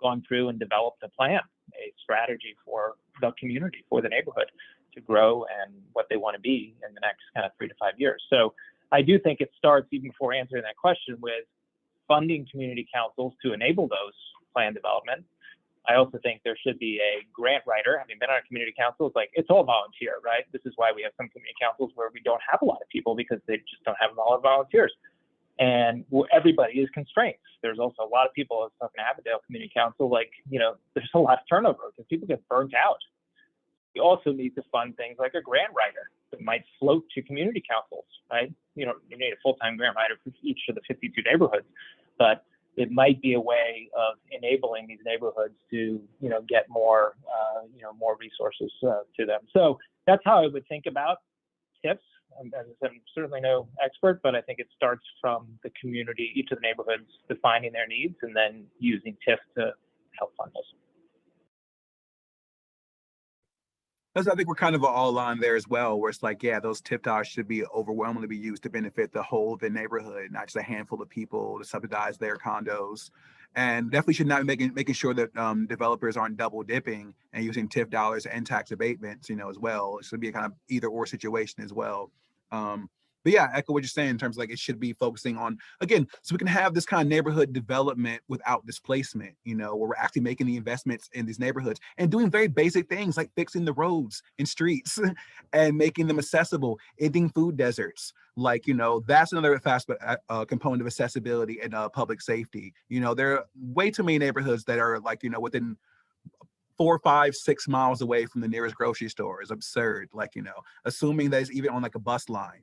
gone through and developed a plan, a strategy for the community, for the neighborhood to grow and what they want to be in the next kind of 3 to 5 years. So I do think it starts, even before answering that question, with funding community councils to enable those plan development. I also think there should be a grant writer. Having been on a community council, it's all volunteer, right? This is why we have some community councils where we don't have a lot of people because they just don't have all volunteers. And everybody is constrained. There's also a lot of people, I was talking to Avondale Community Council, there's a lot of turnover because people get burnt out. We also need to fund things like a grant writer that might float to community councils, right? You need a full-time grant writer for each of the 52 neighborhoods, but it might be a way of enabling these neighborhoods to, get more, more resources to them. So that's how I would think about TIFs. As I said, I'm certainly no expert, but I think it starts from the community, each of the neighborhoods defining their needs and then using TIF to help fund those. I think we're kind of all on there as well, where it's like, yeah, those TIF dollars should be overwhelmingly be used to benefit the whole of the neighborhood, not just a handful of people to subsidize their condos. And definitely should not be making sure that developers aren't double dipping and using TIF dollars and tax abatements, as well. It should be a kind of either or situation as well. But yeah, echo what you're saying in terms of it should be focusing on, again, so we can have this kind of neighborhood development without displacement, where we're actually making the investments in these neighborhoods and doing very basic things like fixing the roads and streets and making them accessible, ending food deserts. That's another component of accessibility and public safety. There are way too many neighborhoods that are within 4, 5, 6 miles away from the nearest grocery store is absurd. Assuming that it's even on a bus line,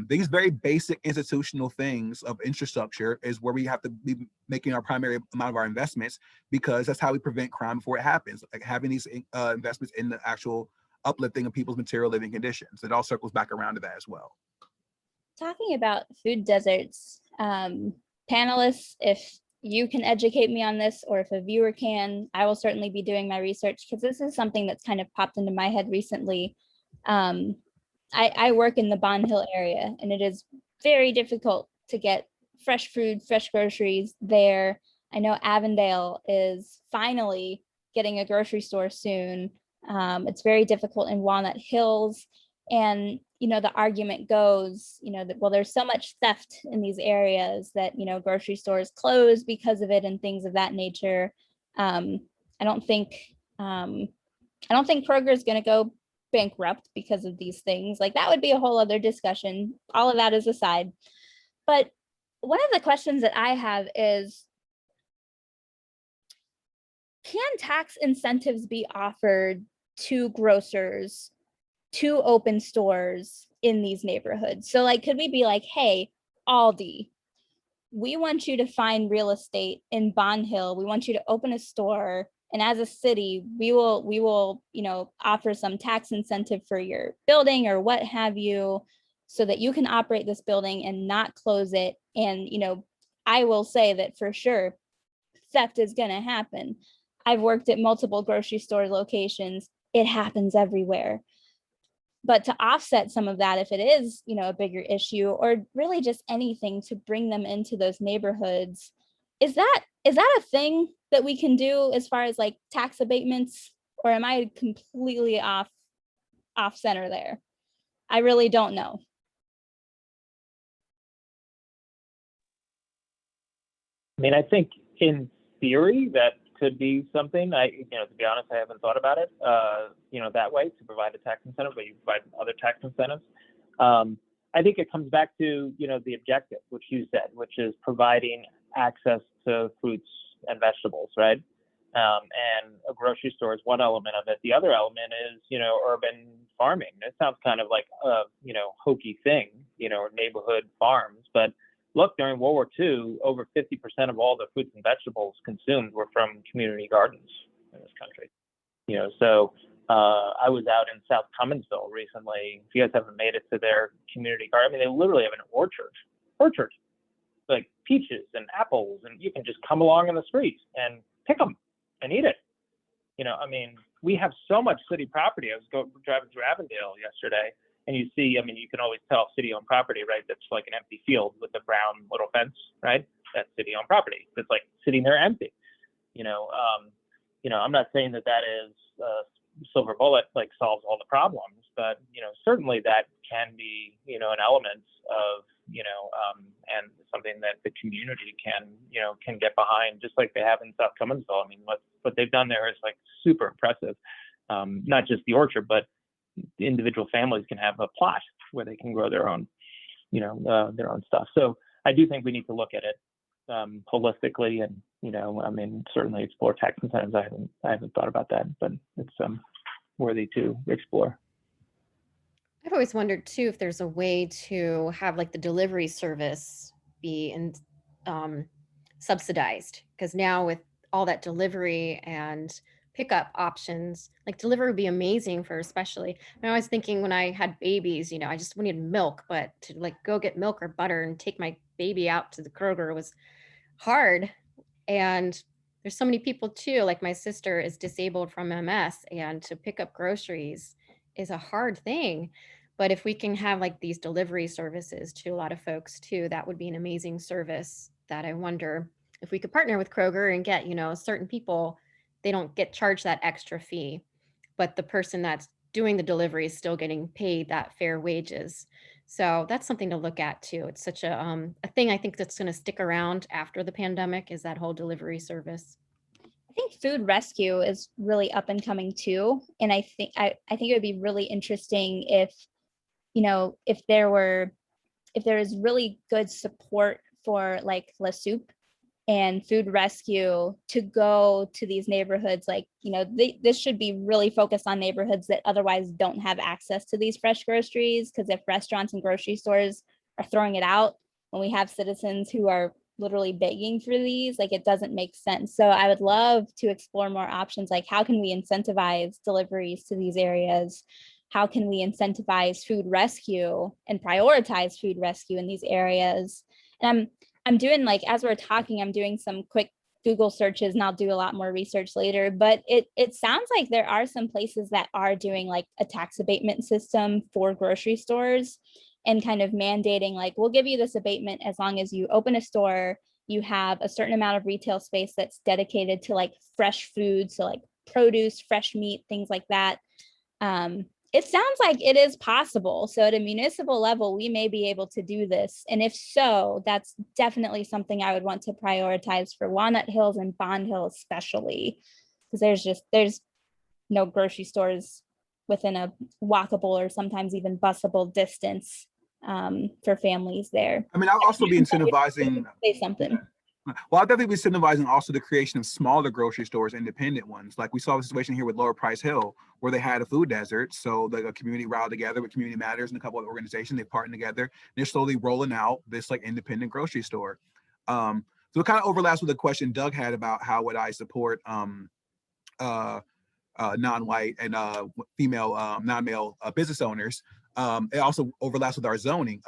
these very basic institutional things of infrastructure is where we have to be making our primary amount of our investments, because that's how we prevent crime before it happens. Having these investments in the actual uplifting of people's material living conditions. It all circles back around to that as well. Talking about food deserts, panelists, if you can educate me on this, or if a viewer can, I will certainly be doing my research, because this is something that's kind of popped into my head recently. I work in the Bond Hill area, and it is very difficult to get fresh food, fresh groceries there. I know Avondale is finally getting a grocery store soon. It's very difficult in Walnut Hills. And, the argument goes, that, well, there's so much theft in these areas that, grocery stores close because of it and things of that nature. I don't think I don't think Kroger is going to go bankrupt because of these things. Like, that would be a whole other discussion. All of that is aside. But one of the questions that I have is, can tax incentives be offered to grocers to open stores in these neighborhoods? So like, could we be like, hey, Aldi, we want you to find real estate in Bond Hill. We want you to open a store. And as a city, we will, you know, offer some tax incentive for your building or what have you, so that you can operate this building and not close it. And, you know, I will say that for sure, theft is going to happen. I've worked at multiple grocery store locations. It happens everywhere. But to offset some of that, if it is, you know, a bigger issue, or really just anything to bring them into those neighborhoods, is that a thing that we can do as far as like tax abatements, or am I completely off center there? I really don't know. I mean, I think in theory that could be something. To be honest, I haven't thought about it, that way, to provide a tax incentive, but you provide other tax incentives. I think it comes back to, the objective, which you said, which is providing access to fruits and vegetables, right? And a grocery store is one element of it. The other element is, urban farming. It sounds kind of like a, hokey thing, or neighborhood farms, but look, during World War II, over 50% of all the fruits and vegetables consumed were from community gardens in this country. So I was out in South Cumminsville recently. If you guys haven't made it to their community garden, I mean, they literally have an orchard, like peaches and apples, and you can just come along in the streets and pick them and eat it. We have so much city property. I was driving through Avondale yesterday, and you see, you can always tell city-owned property, right? That's like an empty field with a brown little fence, right? That's city-owned property. It's like sitting there empty. I'm not saying that is a silver bullet, like solves all the problems, but certainly that can be, an element of, and something that the community can get behind, just like they have in South Cumminsville. What they've done there is like super impressive. Not just the orchard, but individual families can have a plot where they can grow their own, their own stuff. So I do think we need to look at it holistically, and certainly explore tax incentives. I haven't thought about that, but it's worthy to explore. I've always wondered too if there's a way to have like the delivery service be subsidized, because now with all that delivery and pickup options, like delivery would be amazing for, especially, and I was thinking when I had babies, I just wanted milk, but to like go get milk or butter and take my baby out to the Kroger was hard. And there's so many people too, like my sister is disabled from MS, and to pick up groceries is a hard thing. But if we can have like these delivery services to a lot of folks too, that would be an amazing service that I wonder if we could partner with Kroger and get, certain people, they don't get charged that extra fee, but the person that's doing the delivery is still getting paid that fair wages. So that's something to look at too. It's such a thing I think that's going to stick around after the pandemic, is that whole delivery service. I think food rescue is really up and coming too. And I think it would be really interesting if, if there is really good support for like La Soup and food rescue to go to these neighborhoods. Like, this should be really focused on neighborhoods that otherwise don't have access to these fresh groceries. Because if restaurants and grocery stores are throwing it out when we have citizens who are literally begging for these, like, it doesn't make sense. So I would love to explore more options. Like, how can we incentivize deliveries to these areas? How can we incentivize food rescue and prioritize food rescue in these areas? And I'm doing, like, as we're talking, I'm doing some quick Google searches, and I'll do a lot more research later, but it sounds like there are some places that are doing like a tax abatement system for grocery stores, and kind of mandating like, we'll give you this abatement as long as you open a store, you have a certain amount of retail space that's dedicated to like fresh food, so like produce, fresh meat, things like that. It sounds like it is possible. So at a municipal level, we may be able to do this. And if so, that's definitely something I would want to prioritize for Walnut Hills and Bond Hill especially, because there's grocery stores within a walkable or sometimes even busable distance for families there. I mean, I'll also be incentivizing. Say something. Well, I'll definitely be incentivizing also the creation of smaller grocery stores, independent ones. Like we saw the situation here with Lower Price Hill, where they had a food desert. So the community rallied together with Community Matters and a couple of organizations. They partnered together. And they're slowly rolling out this like independent grocery store. So it kind of overlaps with the question Doug had about how would I support non-white and female, non-male business owners. It also overlaps with our zoning,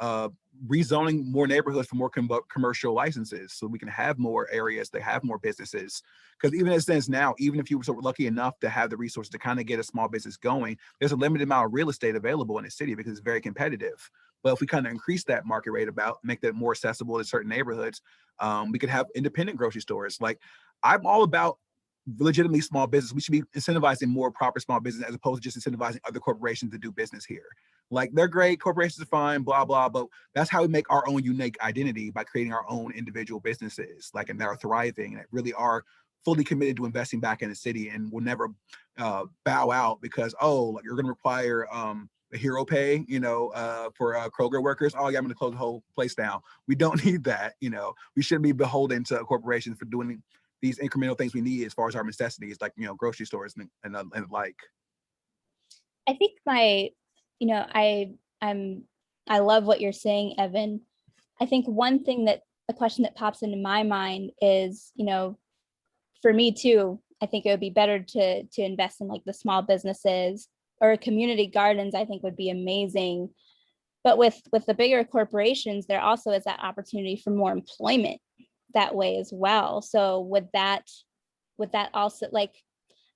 rezoning more neighborhoods for more commercial licenses, so we can have more areas that have more businesses. Because even as it stands now, even if you were so lucky enough to have the resources to kind of get a small business going, there's a limited amount of real estate available in the city because it's very competitive. But if we kind of increase that market rate about, make that more accessible to certain neighborhoods, we could have independent grocery stores. Like I'm all about legitimately small business. We should be incentivizing more proper small business as opposed to just incentivizing other corporations to do business here. Like they're great, corporations are fine, blah, blah, but that's how we make our own unique identity, by creating our own individual businesses, like, and that are thriving and that really are fully committed to investing back in the city and will never bow out because, oh, like you're going to require a hero pay, for Kroger workers. Oh yeah, I'm going to close the whole place down. We don't need that. We shouldn't be beholden to corporations for doing these incremental things we need as far as our necessities, like, grocery stores and like. I think I love what you're saying, Evan. I think a question that pops into my mind is, for me too, I think it would be better to invest in like the small businesses, or community gardens, I think would be amazing. But with the bigger corporations, there also is that opportunity for more employment that way as well. So would that also, like,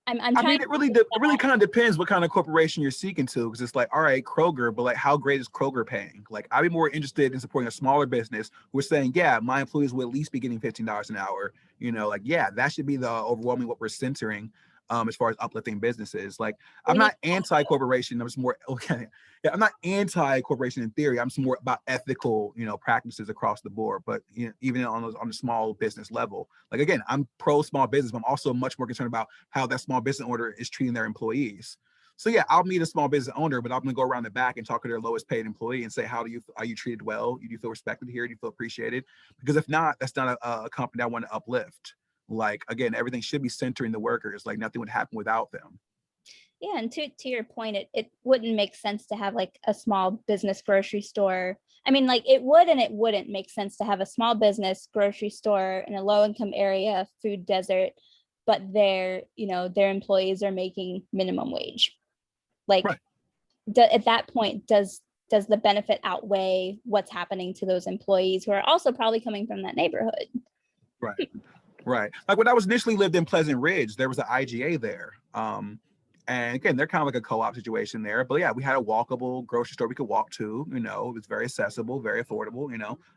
I'm I trying mean, it really kind of depends what kind of corporation you're seeking to, because it's like, all right, Kroger, but like, how great is Kroger paying? Like, I'd be more interested in supporting a smaller business who are saying, yeah, my employees will at least be getting $15 an hour. Like, yeah, that should be the overwhelming what we're centering as far as uplifting businesses. Like, I'm not anti-corporation. I'm just more, okay. Yeah, I'm not anti-corporation in theory. I'm just more about ethical, practices across the board. But even on the small business level, like, again, I'm pro small business, but I'm also much more concerned about how that small business owner is treating their employees. So yeah, I'll meet a small business owner, but I'm gonna go around the back and talk to their lowest paid employee and say, are you treated well? Do you feel respected here? Do you feel appreciated? Because if not, that's not a company I want to uplift. Like, again, everything should be centering the workers. Like, nothing would happen without them. Yeah, and to your point, it wouldn't make sense to have like a small business grocery store. I mean, like, it would and it wouldn't make sense to have a small business grocery store in a low income area, food desert, but their employees are making minimum wage. Like, right. At that point, does the benefit outweigh what's happening to those employees who are also probably coming from that neighborhood? Right. Like when I was initially lived in Pleasant Ridge, there was an IGA there. And again, they're kind of like a co-op situation there. But yeah, we had a walkable grocery store we could walk to. It was very accessible, very affordable.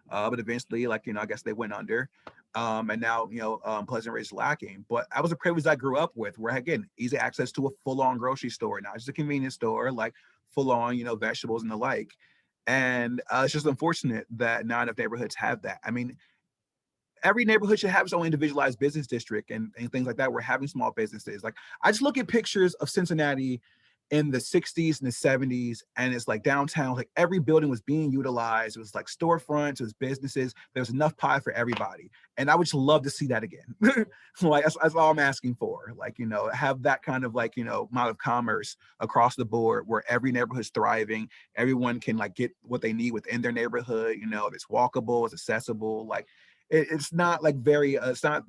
But eventually, like, I guess they went under. And now, Pleasant Ridge is lacking. But that was a privilege I grew up with, where again, easy access to a full-on grocery store, not just a convenience store, like full-on, vegetables and the like. And it's just unfortunate that not enough neighborhoods have that. I mean, every neighborhood should have its own individualized business district and things like that. We're having small businesses. Like, I just look at pictures of Cincinnati in the 60s and the 70s, and it's like downtown, like every building was being utilized. It was like storefronts, it was businesses. There was enough pie for everybody. And I would just love to see that again. Like, that's all I'm asking for. Like, have that kind of like, amount of commerce across the board where every neighborhood's thriving. Everyone can like get what they need within their neighborhood. It's walkable, it's accessible. Like, it's not like it's not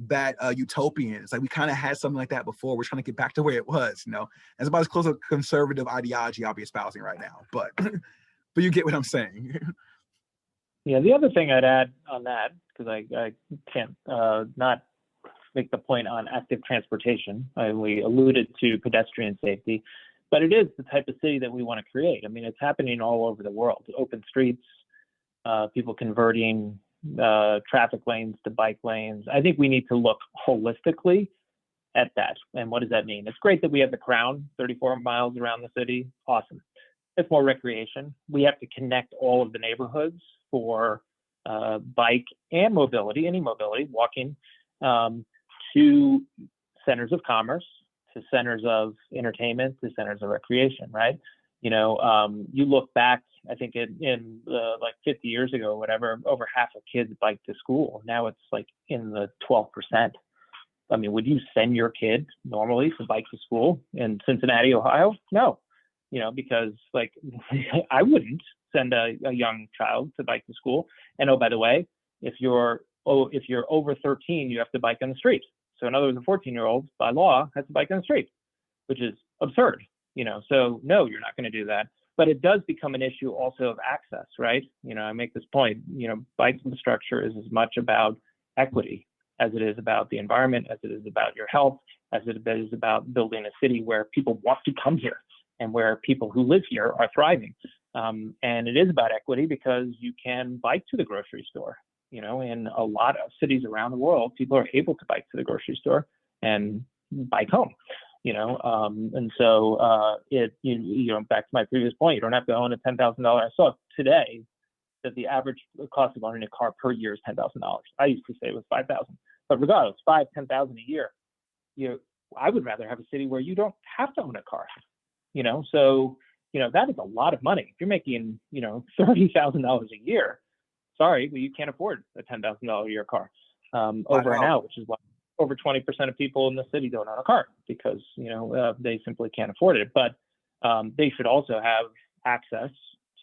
that utopian. It's like we kind of had something like that before. We're trying to get back to where it was, It's about as close to conservative ideology I'll be espousing right now. But but you get what I'm saying. Yeah, the other thing I'd add on that, because I can't not make the point on active transportation. We alluded to pedestrian safety, but it is the type of city that we want to create. I mean, it's happening all over the world. Open streets, people converting traffic lanes to bike lanes. I think we need to look holistically at that. And what does that mean? It's great that we have the Crown 34 miles around the city. Awesome. It's more recreation. We have to connect all of the neighborhoods for bike and mobility, any mobility, walking, to centers of commerce, to centers of entertainment, to centers of recreation, right? You look back, I think in like 50 years ago, whatever, over half of kids bike to school. Now it's like in the 12%. I mean, would you send your kid normally to bike to school in Cincinnati, Ohio? No, because like I wouldn't send a young child to bike to school. And oh, by the way, if you're over 13, you have to bike on the street. So in other words, a 14-year-old by law has to bike on the street, which is absurd. So no, you're not going to do that. But it does become an issue also of access, right? I make this point, bike infrastructure is as much about equity as it is about the environment, as it is about your health, as it is about building a city where people want to come here and where people who live here are thriving. And it is about equity because you can bike to the grocery store. In a lot of cities around the world, people are able to bike to the grocery store and bike home. And so back to my previous point, you don't have to own a $10,000. I saw today that the average cost of owning a car per year is $10,000. I used to say it was $5,000, but regardless, $10,000 a year. I would rather have a city where you don't have to own a car. So that is a lot of money. If you're making $30,000 a year, sorry, but you can't afford a $10,000 a year car over and out, which is why over 20% of people in the city don't own a car because they simply can't afford it. But they should also have access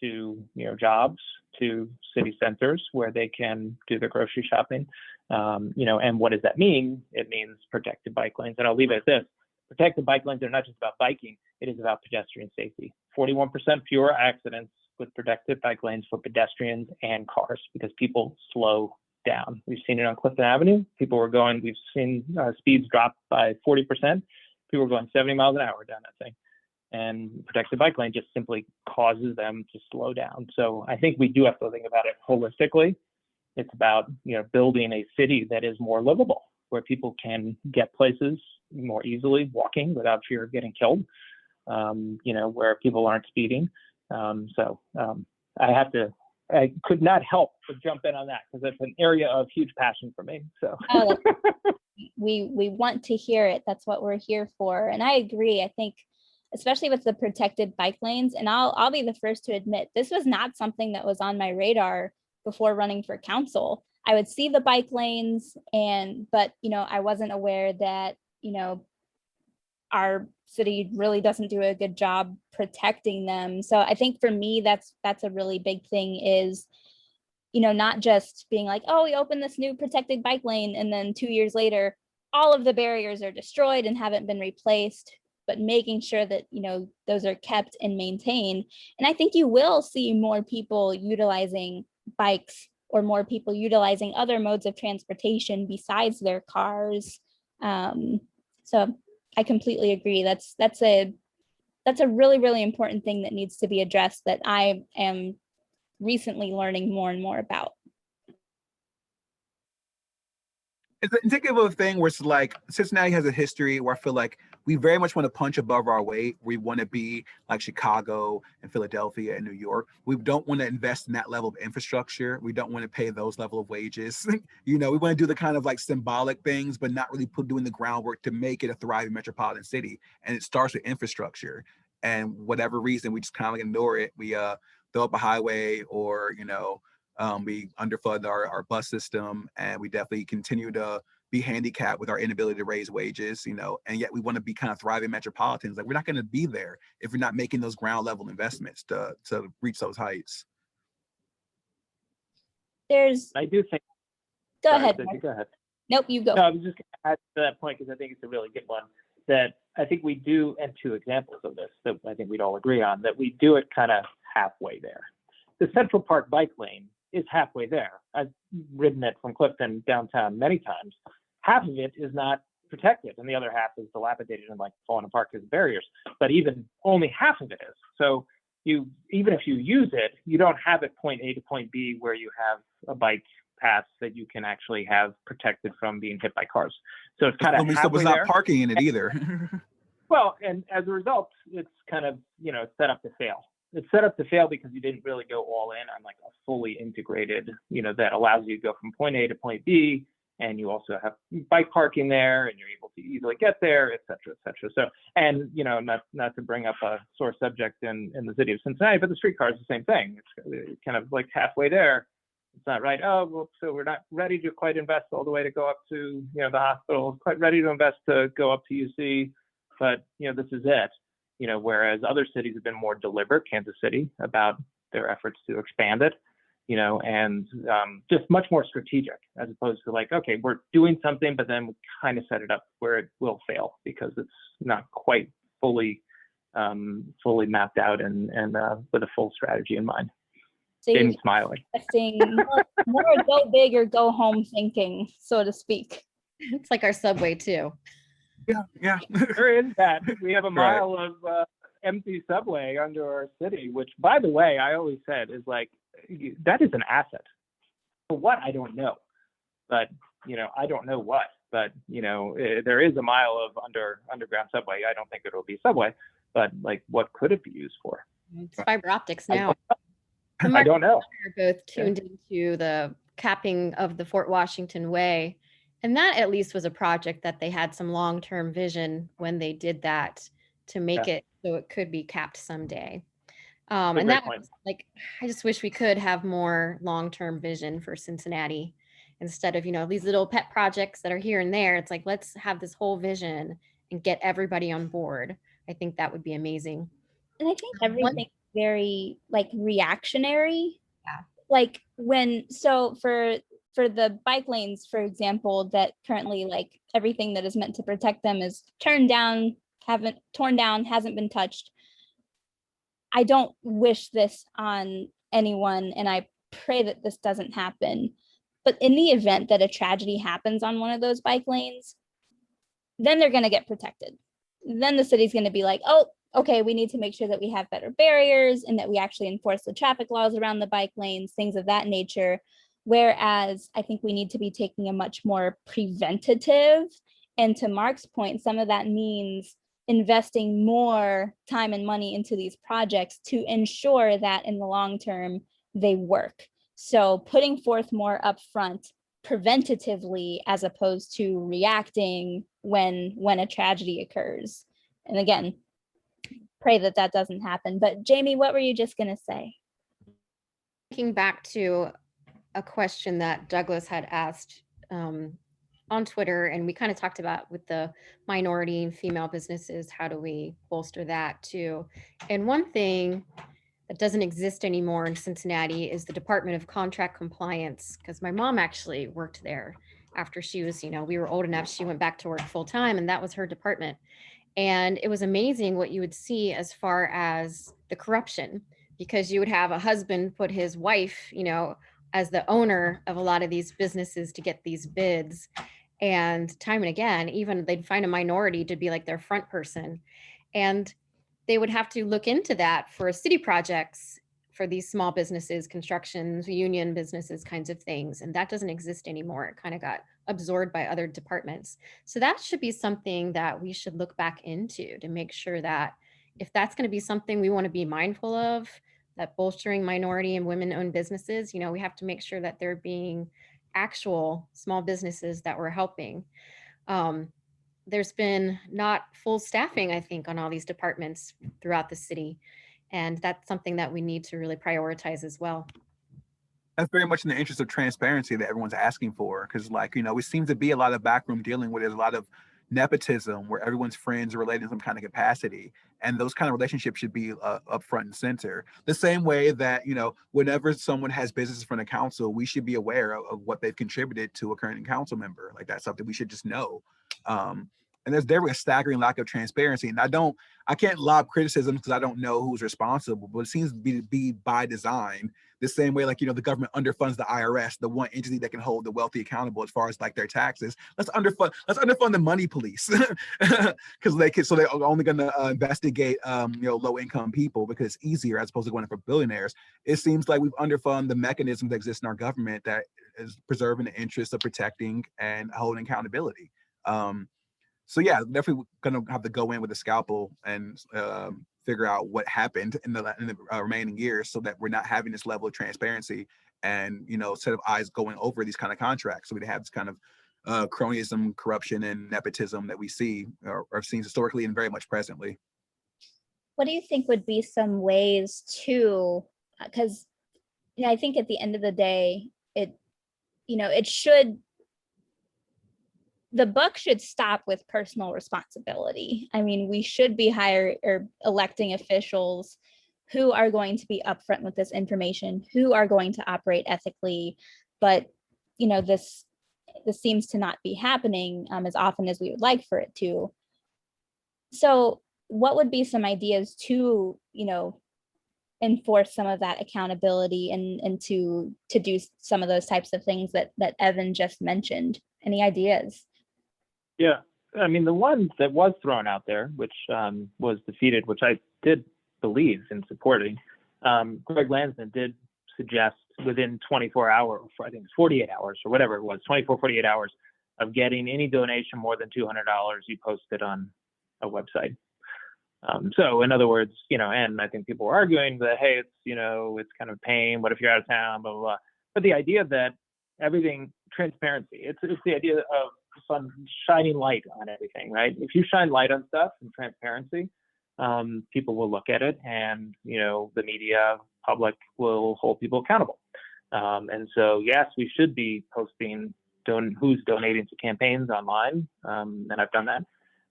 to jobs, to city centers where they can do their grocery shopping. And what does that mean? It means protected bike lanes. And I'll leave it at this. Protected bike lanes are not just about biking, it is about pedestrian safety. 41% fewer accidents with protected bike lanes for pedestrians and cars because people slow down. We've seen it on Clifton Avenue. We've seen speeds drop by 40%. People were going 70 miles an hour down that thing. And protected bike lane just simply causes them to slow down. So I think we do have to think about it holistically. It's about building a city that is more livable, where people can get places more easily, walking without fear of getting killed. Where people aren't speeding. I could not help but jump in on that because it's an area of huge passion for me. So we want to hear it. That's what we're here for. And I agree. I think especially with the protected bike lanes, and I'll be the first to admit this was not something that was on my radar before running for council. I would see the bike lanes but I wasn't aware that our city really doesn't do a good job protecting them. So I think for me, that's a really big thing is, not just being like, oh, we opened this new protected bike lane. And then 2 years later, all of the barriers are destroyed and haven't been replaced, but making sure that, those are kept and maintained. And I think you will see more people utilizing bikes or more people utilizing other modes of transportation besides their cars. So I completely agree. That's a really, really important thing that needs to be addressed that I am recently learning more and more about. It's indicative of a thing where it's like Cincinnati has a history where I feel like we very much want to punch above our weight. We want to be like Chicago and Philadelphia and New York. We don't want to invest in that level of infrastructure. We don't want to pay those level of wages. We want to do the kind of like symbolic things, but not really doing the groundwork to make it a thriving metropolitan city. And it starts with infrastructure. And whatever reason, we just kind of like ignore it. We throw up a highway or, we underfund our bus system, and we definitely continue to be handicapped with our inability to raise wages, and yet we want to be kind of thriving metropolitans. Like we're not going to be there if we're not making those ground level investments to reach those heights. I do think. Go ahead. Go ahead. Nope, you go. No, I was just going to add to that point because I think it's a really good one. That I think we do, and two examples of this that I think we'd all agree on, that we do it kind of halfway there. The Central Park bike lane is halfway there. I've ridden it from Clifton downtown many times. Half of it is not protected, and the other half is dilapidated and like falling apart because of barriers. But even only half of it is. So even if you use it, you don't have it point A to point B where you have a bike path that you can actually have protected from being hit by cars. So it's kind of halfway there. Not parking in it either. Well, and as a result, it's kind of set up to fail. It's set up to fail because you didn't really go all in on like a fully integrated, that allows you to go from point A to point B and you also have bike parking there, and you're able to easily get there, et cetera, et cetera. So, and not to bring up a sore subject in the city of Cincinnati, but the streetcar is the same thing. It's kind of like halfway there. It's not right. Oh, well, so we're not ready to quite invest all the way to go up to the hospital. Quite ready to invest to go up to UC, but this is it. Whereas other cities have been more deliberate, Kansas City, about their efforts to expand it. And just much more strategic, as opposed to like, okay, we're doing something, but then we kind of set it up where it will fail because it's not quite fully mapped out and with a full strategy in mind. So Jamie's smiling. More go big or go home thinking, so to speak. It's like our subway too. Yeah. There is that. We have a mile of empty subway under our city, which, by the way, I always said is like, that is an asset. For what, I don't know. But, I don't know what. But, there is a mile of underground subway. I don't think it'll be subway, but like, what could it be used for? It's fiber optics now. I don't know. We're both tuned into the capping of the Fort Washington Way. And that at least was a project that they had some long-term vision when they did that to make it so it could be capped someday. And that was like, I just wish we could have more long-term vision for Cincinnati instead of, these little pet projects that are here and there. It's like, let's have this whole vision and get everybody on board. I think that would be amazing. And I think everything's very like reactionary. Yeah. Like for the bike lanes, for example, that currently like everything that is meant to protect them is torn down, hasn't been touched. I don't wish this on anyone, and I pray that this doesn't happen. But in the event that a tragedy happens on one of those bike lanes, then they're going to get protected. Then the city's going to be like, oh, okay, we need to make sure that we have better barriers and that we actually enforce the traffic laws around the bike lanes, things of that nature. Whereas I think we need to be taking a much more preventative, and to Mark's point, some of that means investing more time and money into these projects to ensure that in the long term they work. So putting forth more upfront preventatively as opposed to reacting when a tragedy occurs. And again, pray that that doesn't happen. But Jamie, what were you just going to say? Thinking back to a question that Douglas had asked on Twitter, and we kind of talked about with the minority and female businesses, how do we bolster that too? And one thing that doesn't exist anymore in Cincinnati is the Department of Contract Compliance, because my mom actually worked there after she was, we were old enough, she went back to work full time, and that was her department. And it was amazing what you would see as far as the corruption, because you would have a husband put his wife, as the owner of a lot of these businesses to get these bids. And time and again, even they'd find a minority to be like their front person. And they would have to look into that for city projects for these small businesses, constructions, union businesses, kinds of things. And that doesn't exist anymore. It kind of got absorbed by other departments. So that should be something that we should look back into to make sure that if that's going to be something we want to be mindful of, that bolstering minority and women-owned businesses, we have to make sure that they're being actual small businesses that we're helping. There's been not full staffing, I think, on all these departments throughout the city. And that's something that we need to really prioritize as well. That's very much in the interest of transparency that everyone's asking for. Because we seem to be a lot of backroom dealing where there's a lot of nepotism, where everyone's friends are related in some kind of capacity. And those kind of relationships should be up front and center. The same way that, whenever someone has business from the council, we should be aware of what they've contributed to a current council member. Like that's something we should just know. And there's a staggering lack of transparency. And I can't lob criticism because I don't know who's responsible, but it seems to be by design. The same way, the government underfunds the IRS, the one entity that can hold the wealthy accountable as far as their taxes. Let's underfund the money police because they're only going to investigate low income people because it's easier as opposed to going for billionaires. It seems like we've underfunded the mechanisms that exist in our government that is preserving the interests of protecting and holding accountability. So yeah, definitely going to have to go in with a scalpel and figure out what happened in the remaining years so that we're not having this level of transparency and, set of eyes going over these kind of contracts. So we have this kind of cronyism, corruption, and nepotism that we see or have seen historically and very much presently. What do you think would be some ways to, because I think at the end of the day, the buck should stop with personal responsibility. I mean, we should be electing officials who are going to be upfront with this information, who are going to operate ethically. But, this seems to not be happening as often as we would like for it to. So what would be some ideas to, enforce some of that accountability and to do some of those types of things that Evan just mentioned? Any ideas? Yeah, I mean, the one that was thrown out there, which was defeated, which I did believe in supporting, Greg Landsman did suggest within 24 hours, I think it's 48 hours or whatever it was, 24, 48 hours of getting any donation more than $200, you post it on a website. So in other words, and I think people were arguing that, hey, it's kind of a pain. What if you're out of town, blah, blah, blah. But the idea that everything, transparency, it's the idea of shining light on everything, right? If you shine light on stuff and transparency, people will look at it, and the media, public will hold people accountable. And so, yes, we should be posting who's donating to campaigns online, and I've done that.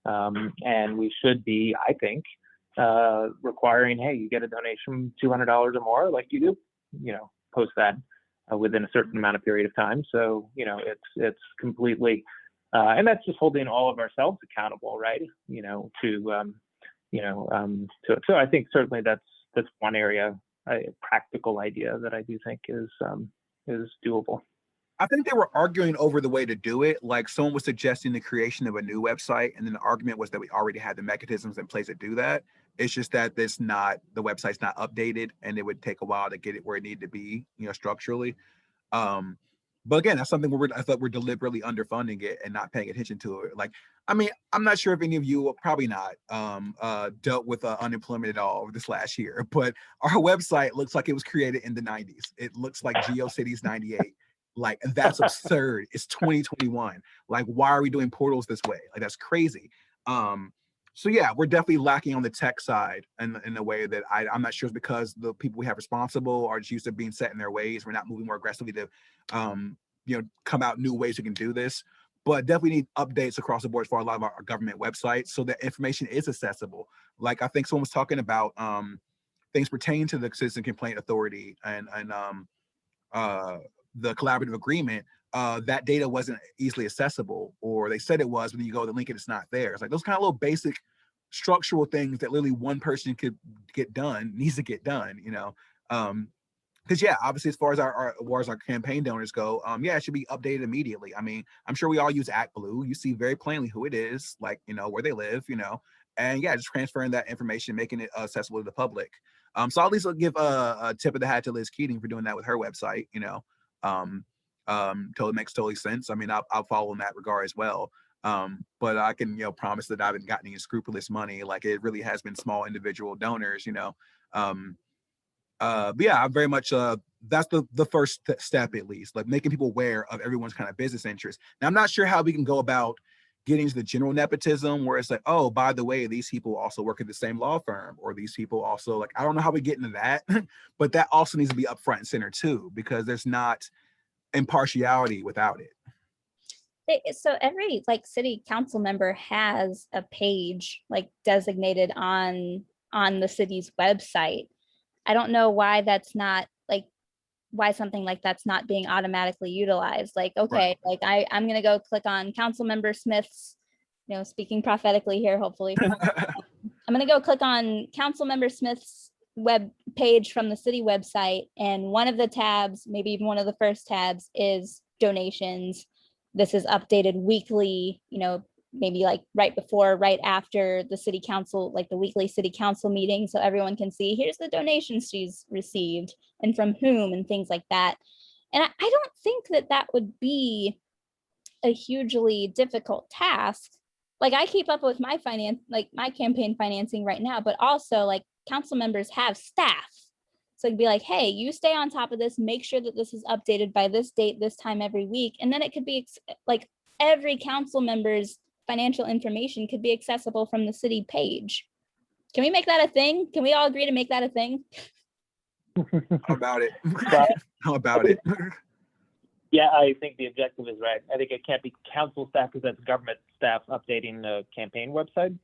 And we should be, I think, requiring, hey, you get a donation $200 or more, like you do, post that within a certain amount of period of time. So, it's completely, and that's just holding all of ourselves accountable, right? So I think certainly that's one area, a practical idea that I do think is doable. I think they were arguing over the way to do it. Like someone was suggesting the creation of a new website, and then the argument was that we already had the mechanisms in place to do that. It's just that the website's not updated, and it would take a while to get it where it needed to be, structurally. But again, that's something where I thought we're deliberately underfunding it and not paying attention to it. Like, I mean, I'm not sure if any of you, probably not, dealt with unemployment at all over this last year, but our website looks like it was created in the 90s. It looks like GeoCities 98. Like, that's absurd. It's 2021. Like, why are we doing portals this way? Like, that's crazy. So yeah, we're definitely lacking on the tech side in a way that I'm not sure it's because the people we have responsible are just used to being set in their ways. We're not moving more aggressively to, come out new ways we can do this. But definitely need updates across the board for a lot of our government websites so that information is accessible. Like, I think someone was talking about things pertaining to the Citizen Complaint Authority and the collaborative agreement. That data wasn't easily accessible, or they said it was, but then you go to the link and it's not there. It's like those kind of little basic structural things that literally one person could needs to get done, because yeah, obviously as far as our campaign donors go, it should be updated immediately. I mean, I'm sure we all use ActBlue. You see very plainly who it is, like, where they live, and yeah, just transferring that information, making it accessible to the public. So I'll at least give a tip of the hat to Liz Keating for doing that with her website, totally makes sense. I mean, I'll follow in that regard as well. But I can, promise that I haven't gotten any scrupulous money. Like, it really has been small individual donors, but yeah, I very much, that's the first step, at least, like making people aware of everyone's kind of business interests. Now, I'm not sure how we can go about getting to the general nepotism where it's like, oh, by the way, these people also work at the same law firm, or these people also, like, I don't know how we get into that, but that also needs to be up front and center too, because there's not impartiality without it. So every city council member has a page designated on the city's website. I don't know why that's not why something like that's not being automatically utilized. Okay, right. I'm gonna go click on Council Member Smith's, speaking prophetically here, hopefully. I'm gonna go click on Council Member Smith's web page from the city website, and one of the tabs, maybe even one of the first tabs, is donations. This is updated weekly, maybe right before, right after the city council, the weekly city council meeting, so everyone can see here's the donations she's received and from whom and things like that. And I don't think that would be a hugely difficult task. I keep up with my my campaign financing right now, but also council members have staff. So it'd be hey, you stay on top of this, make sure that this is updated by this date, this time every week. And then it could be every council member's financial information could be accessible from the city page. Can we make that a thing? Can we all agree to make that a thing? How about it? But How about it? yeah, I think the objective is right. I think it can't be council staff because that's government staff updating the campaign website.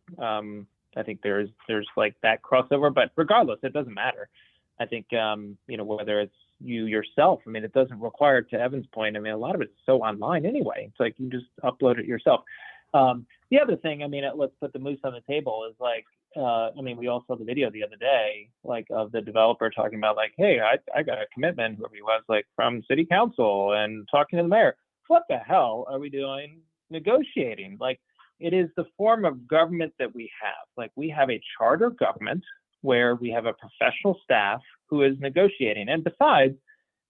I think there's like that crossover, but regardless, it doesn't matter. I think, you know, whether it's you yourself, I mean, it doesn't require, to Evan's point, I mean, a lot of it's so online anyway. It's like you just upload it yourself. The other thing, I mean, let's put the moose on the table is like, I mean, we all saw the video the other day, like of the developer talking about like, hey, I got a commitment, whoever he was, like from city council and talking to the mayor. What the hell are we doing negotiating? Like, it is the form of government that we have. Like, we have a charter government where we have a professional staff who is negotiating. And besides,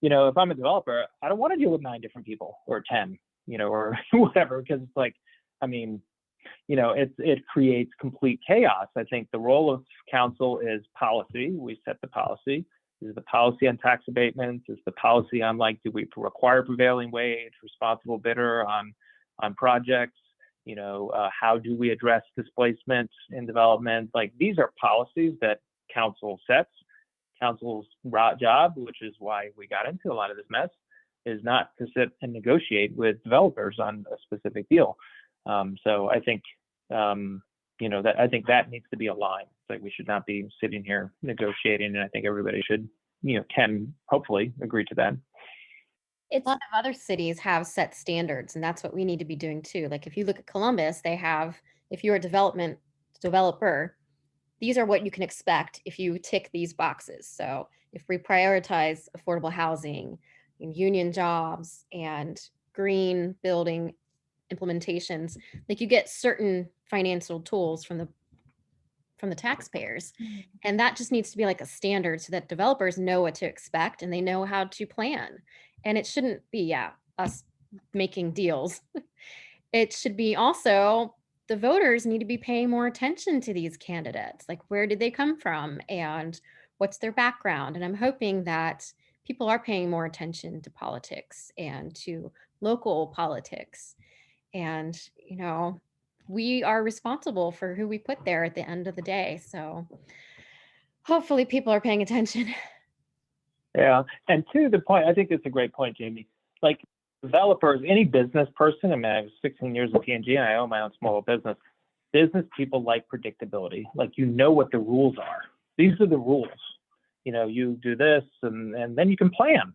you know, if I'm a developer, I don't want to deal with 9 different people or 10, you know, or whatever, because it's like, I mean, you know, it creates complete chaos. I think the role of council is policy. We set the policy. Is the policy on tax abatements? Is the policy on like, do we require prevailing wage, responsible bidder on projects? You know, how do we address displacement in development? Like, these are policies that council sets. Council's job, which is why we got into a lot of this mess, is not to sit and negotiate with developers on a specific deal. So I think, you know, that I think that needs to be aligned. It's like we should not be sitting here negotiating, and I think everybody should, you know, can hopefully agree to that. A lot of other cities have set standards, and that's what we need to be doing too. Like if you look at Columbus, they have, if you're a developer, these are what you can expect if you tick these boxes. So if we prioritize affordable housing and union jobs and green building implementations, like you get certain financial tools from the taxpayers. And that just needs to be like a standard so that developers know what to expect and they know how to plan. And it shouldn't be, us making deals. It should be also the voters need to be paying more attention to these candidates. Like, where did they come from and what's their background? And I'm hoping that people are paying more attention to politics and to local politics. And, you know, we are responsible for who we put there at the end of the day. So hopefully people are paying attention. Yeah. And to the point, I think it's a great point, Jamie. Like, developers, any business person, I mean, I was 16 years at P&G and I own my own small business. Business people like predictability. Like, you know what the rules are. These are the rules. You know, you do this and then you can plan.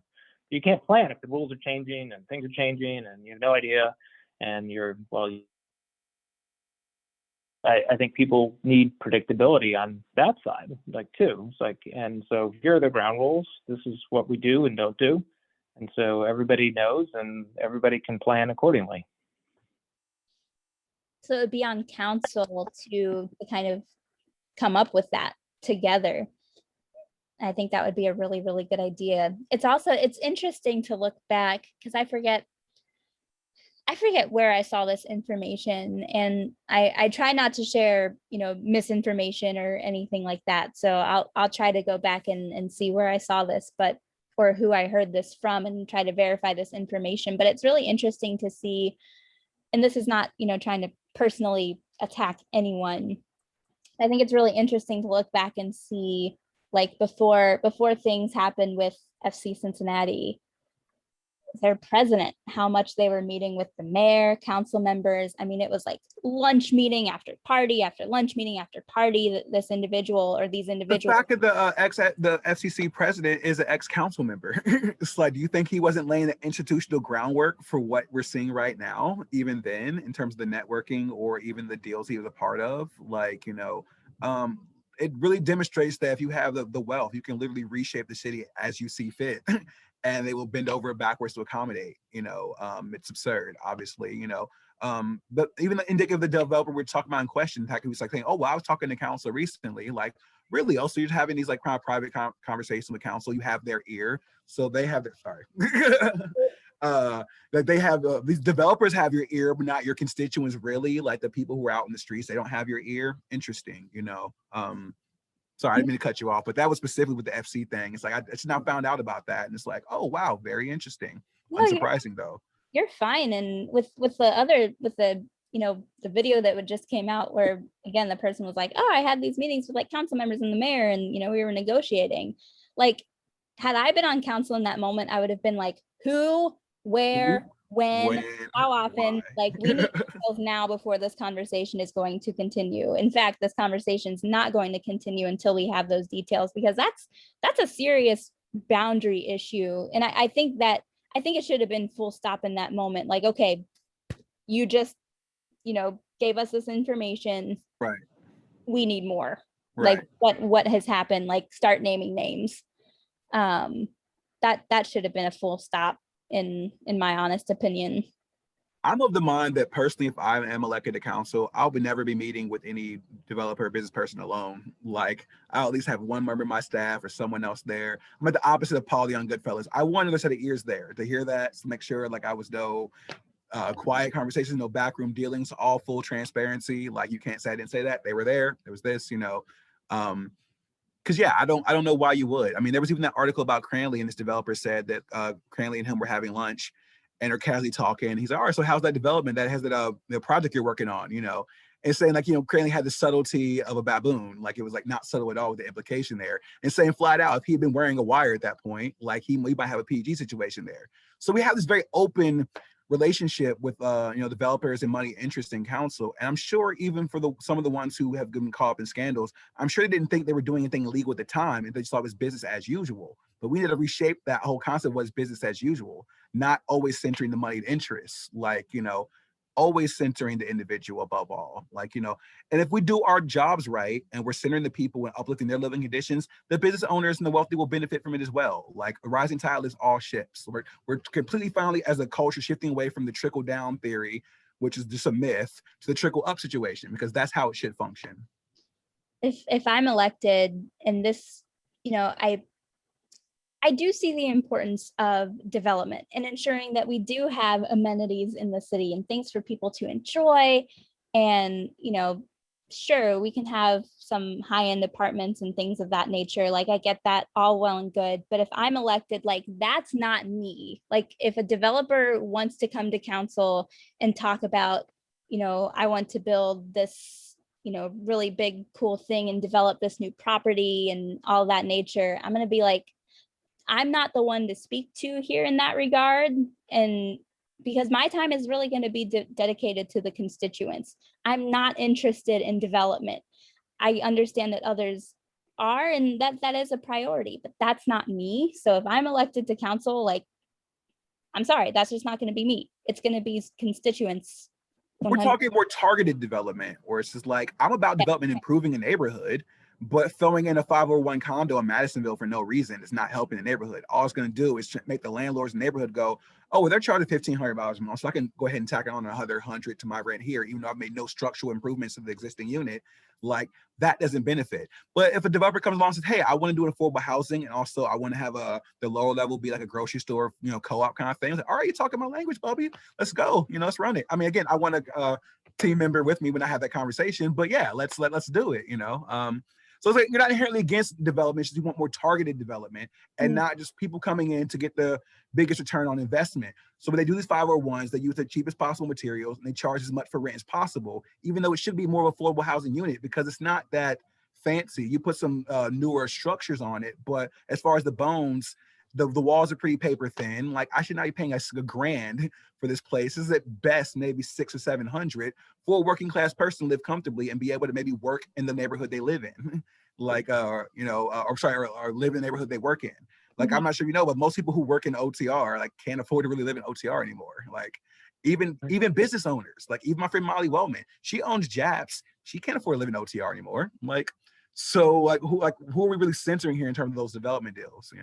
You can't plan if the rules are changing and things are changing and you have no idea. And you're, well, I think people need predictability on that side, like too. It's like, and so here are the ground rules. This is what we do and don't do. And so everybody knows and everybody can plan accordingly. So it'd be on council to kind of come up with that together. I think that would be a really, really good idea. It's interesting to look back because I forget where I saw this information, and I try not to share, you know, misinformation or anything like that. So I'll try to go back and see where I saw this, but or who I heard this from and try to verify this information. But it's really interesting to see, and this is not, you know, trying to personally attack anyone. I think it's really interesting to look back and see, like, before things happened with FC Cincinnati, their president, how much they were meeting with the mayor, council members. I mean, it was like lunch meeting after party after lunch meeting after party. This individual or these individuals. The fact that the FCC president is an ex-council member. It's like, do you think he wasn't laying the institutional groundwork for what we're seeing right now, even then, in terms of the networking or even the deals he was a part of? Like, you know, it really demonstrates that if you have the wealth, you can literally reshape the city as you see fit. And they will bend over backwards to accommodate, you know. It's absurd, obviously, you know. But even the indicative of the developer we're talking about in question, he was like saying, oh, well, I was talking to council recently. Like, really? Oh, so you're having these like kind of private conversations with council. You have their ear. So they have their, sorry. That they have, these developers have your ear, but not your constituents really. Like the people who are out in the streets, they don't have your ear. Interesting, you know. Sorry, I didn't mean to cut you off, but that was specifically with the FC thing. It's like, I just now found out about that. And it's like, oh, wow, very interesting. Unsurprising, though. you're fine. And with the the video that just came out where again the person was like, oh, I had these meetings with like council members and the mayor, and we were negotiating. Like, had I been on council in that moment, I would have been like, who, where, when, how often? Why? Like, we need details now before this conversation is going to continue. In fact, this conversation is not going to continue until we have those details, because that's a serious boundary issue. And I think it should have been full stop in that moment. Like, okay, you just gave us this information. Right. We need more. Right. Like, what has happened? Like, start naming names. That should have been a full stop in my honest opinion. I'm of the mind that personally, if I am elected to council, I would never be meeting with any developer or business person alone. Like, I'll at least have one member of my staff or someone else there. I'm at the opposite of Paul on Goodfellas. I want another set of ears there to hear that, to make sure like I was no quiet conversations, no backroom dealings, all full transparency. Like, you can't say I didn't say that. They were there. There was this, because yeah, I don't know why you would. I mean, there was even that article about Cranley, and this developer said that Cranley and him were having lunch and are casually talking. He's like, all right, so how's that development that has that the project you're working on, and saying like, Cranley had the subtlety of a baboon, like it was like not subtle at all with the implication there, and saying flat out, if he had been wearing a wire at that point, like he might have a PG situation there. So we have this very open relationship with developers and money interest in council. And I'm sure even for some of the ones who have been caught up in scandals, I'm sure they didn't think they were doing anything illegal at the time, and they just thought it was business as usual. But we need to reshape that whole concept was business as usual, not always centering the moneyed interests, like, always centering the individual above all, like, and if we do our jobs right and we're centering the people and uplifting their living conditions, the business owners and the wealthy will benefit from it as well. Like, a rising tide lifts all ships. We're completely finally, as a culture, shifting away from the trickle down theory, which is just a myth, to the trickle up situation, because that's how it should function. If I'm elected, and this, I do see the importance of development and ensuring that we do have amenities in the city and things for people to enjoy. And, sure, we can have some high-end apartments and things of that nature. Like, I get that, all well and good. But if I'm elected, like, that's not me. Like, if a developer wants to come to council and talk about, I want to build this, really big, cool thing and develop this new property and all that nature, I'm going to be like, I'm not the one to speak to here in that regard. And because my time is really going to be dedicated to the constituents. I'm not interested in development. I understand that others are, and that is a priority, but that's not me. So if I'm elected to council, like, I'm sorry, that's just not going to be me. It's going to be constituents. 100%. We're talking more targeted development, where it's just like, I'm about development, improving a neighborhood, but throwing in a 501 condo in Madisonville for no reason is not helping the neighborhood. All it's going to do is make the landlords in the neighborhood go, oh, well, they're charging $1,500 a month, so I can go ahead and tack on another $100 to my rent here, even though I've made no structural improvements to the existing unit. Like, that doesn't benefit. But if a developer comes along and says, hey, I want to do affordable housing, and also I want to have the lower level be like a grocery store, co-op kind of thing. Like, all right, you're talking my language, Bubby. Let's go. Let's run it. I mean, again, I want a team member with me when I have that conversation. But yeah, let's do it. So it's like, you're not inherently against development. You want more targeted development and not just people coming in to get the biggest return on investment. So when they do these 501s, they use the cheapest possible materials and they charge as much for rent as possible, even though it should be more of an affordable housing unit, because it's not that fancy. You put some newer structures on it, but as far as the bones, the walls are pretty paper thin. Like, I should not be paying a $1,000 for this place. This is at best maybe $600 or $700 for a working class person to live comfortably and be able to maybe work in the neighborhood they live in, like or live in the neighborhood they work in. Like, I'm not sure but most people who work in OTR like can't afford to really live in OTR anymore. Like, even business owners, like even my friend Molly Wellman, she owns Japs. She can't afford to live in OTR anymore. Like, so who are we really centering here in terms of those development deals?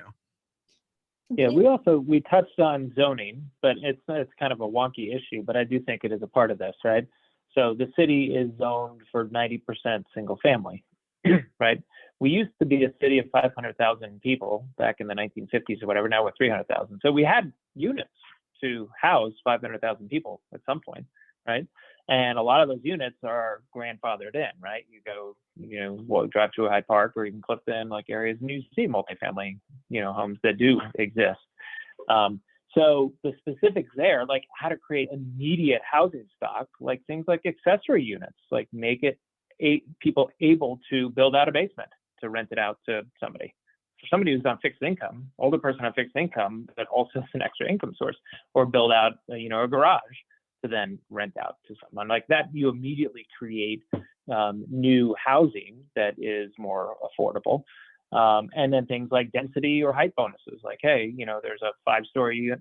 Yeah, we touched on zoning, but it's kind of a wonky issue, but I do think it is a part of this, right? So the city is zoned for 90% single family, right? We used to be a city of 500,000 people back in the 1950s or whatever. Now we're 300,000. So we had units to house 500,000 people at some point, right? And a lot of those units are grandfathered in, right? You go, drive to a Hyde Park or even Clifton, like areas, and you see multifamily, homes that do exist. So the specifics there, like how to create immediate housing stock, like things like accessory units, like make it people able to build out a basement to rent it out to somebody. For somebody who's on fixed income, older person on fixed income, that also is an extra income source, or build out, a garage to then rent out to someone like that. You immediately create new housing that is more affordable. And then things like density or height bonuses, like, hey, there's a 5-story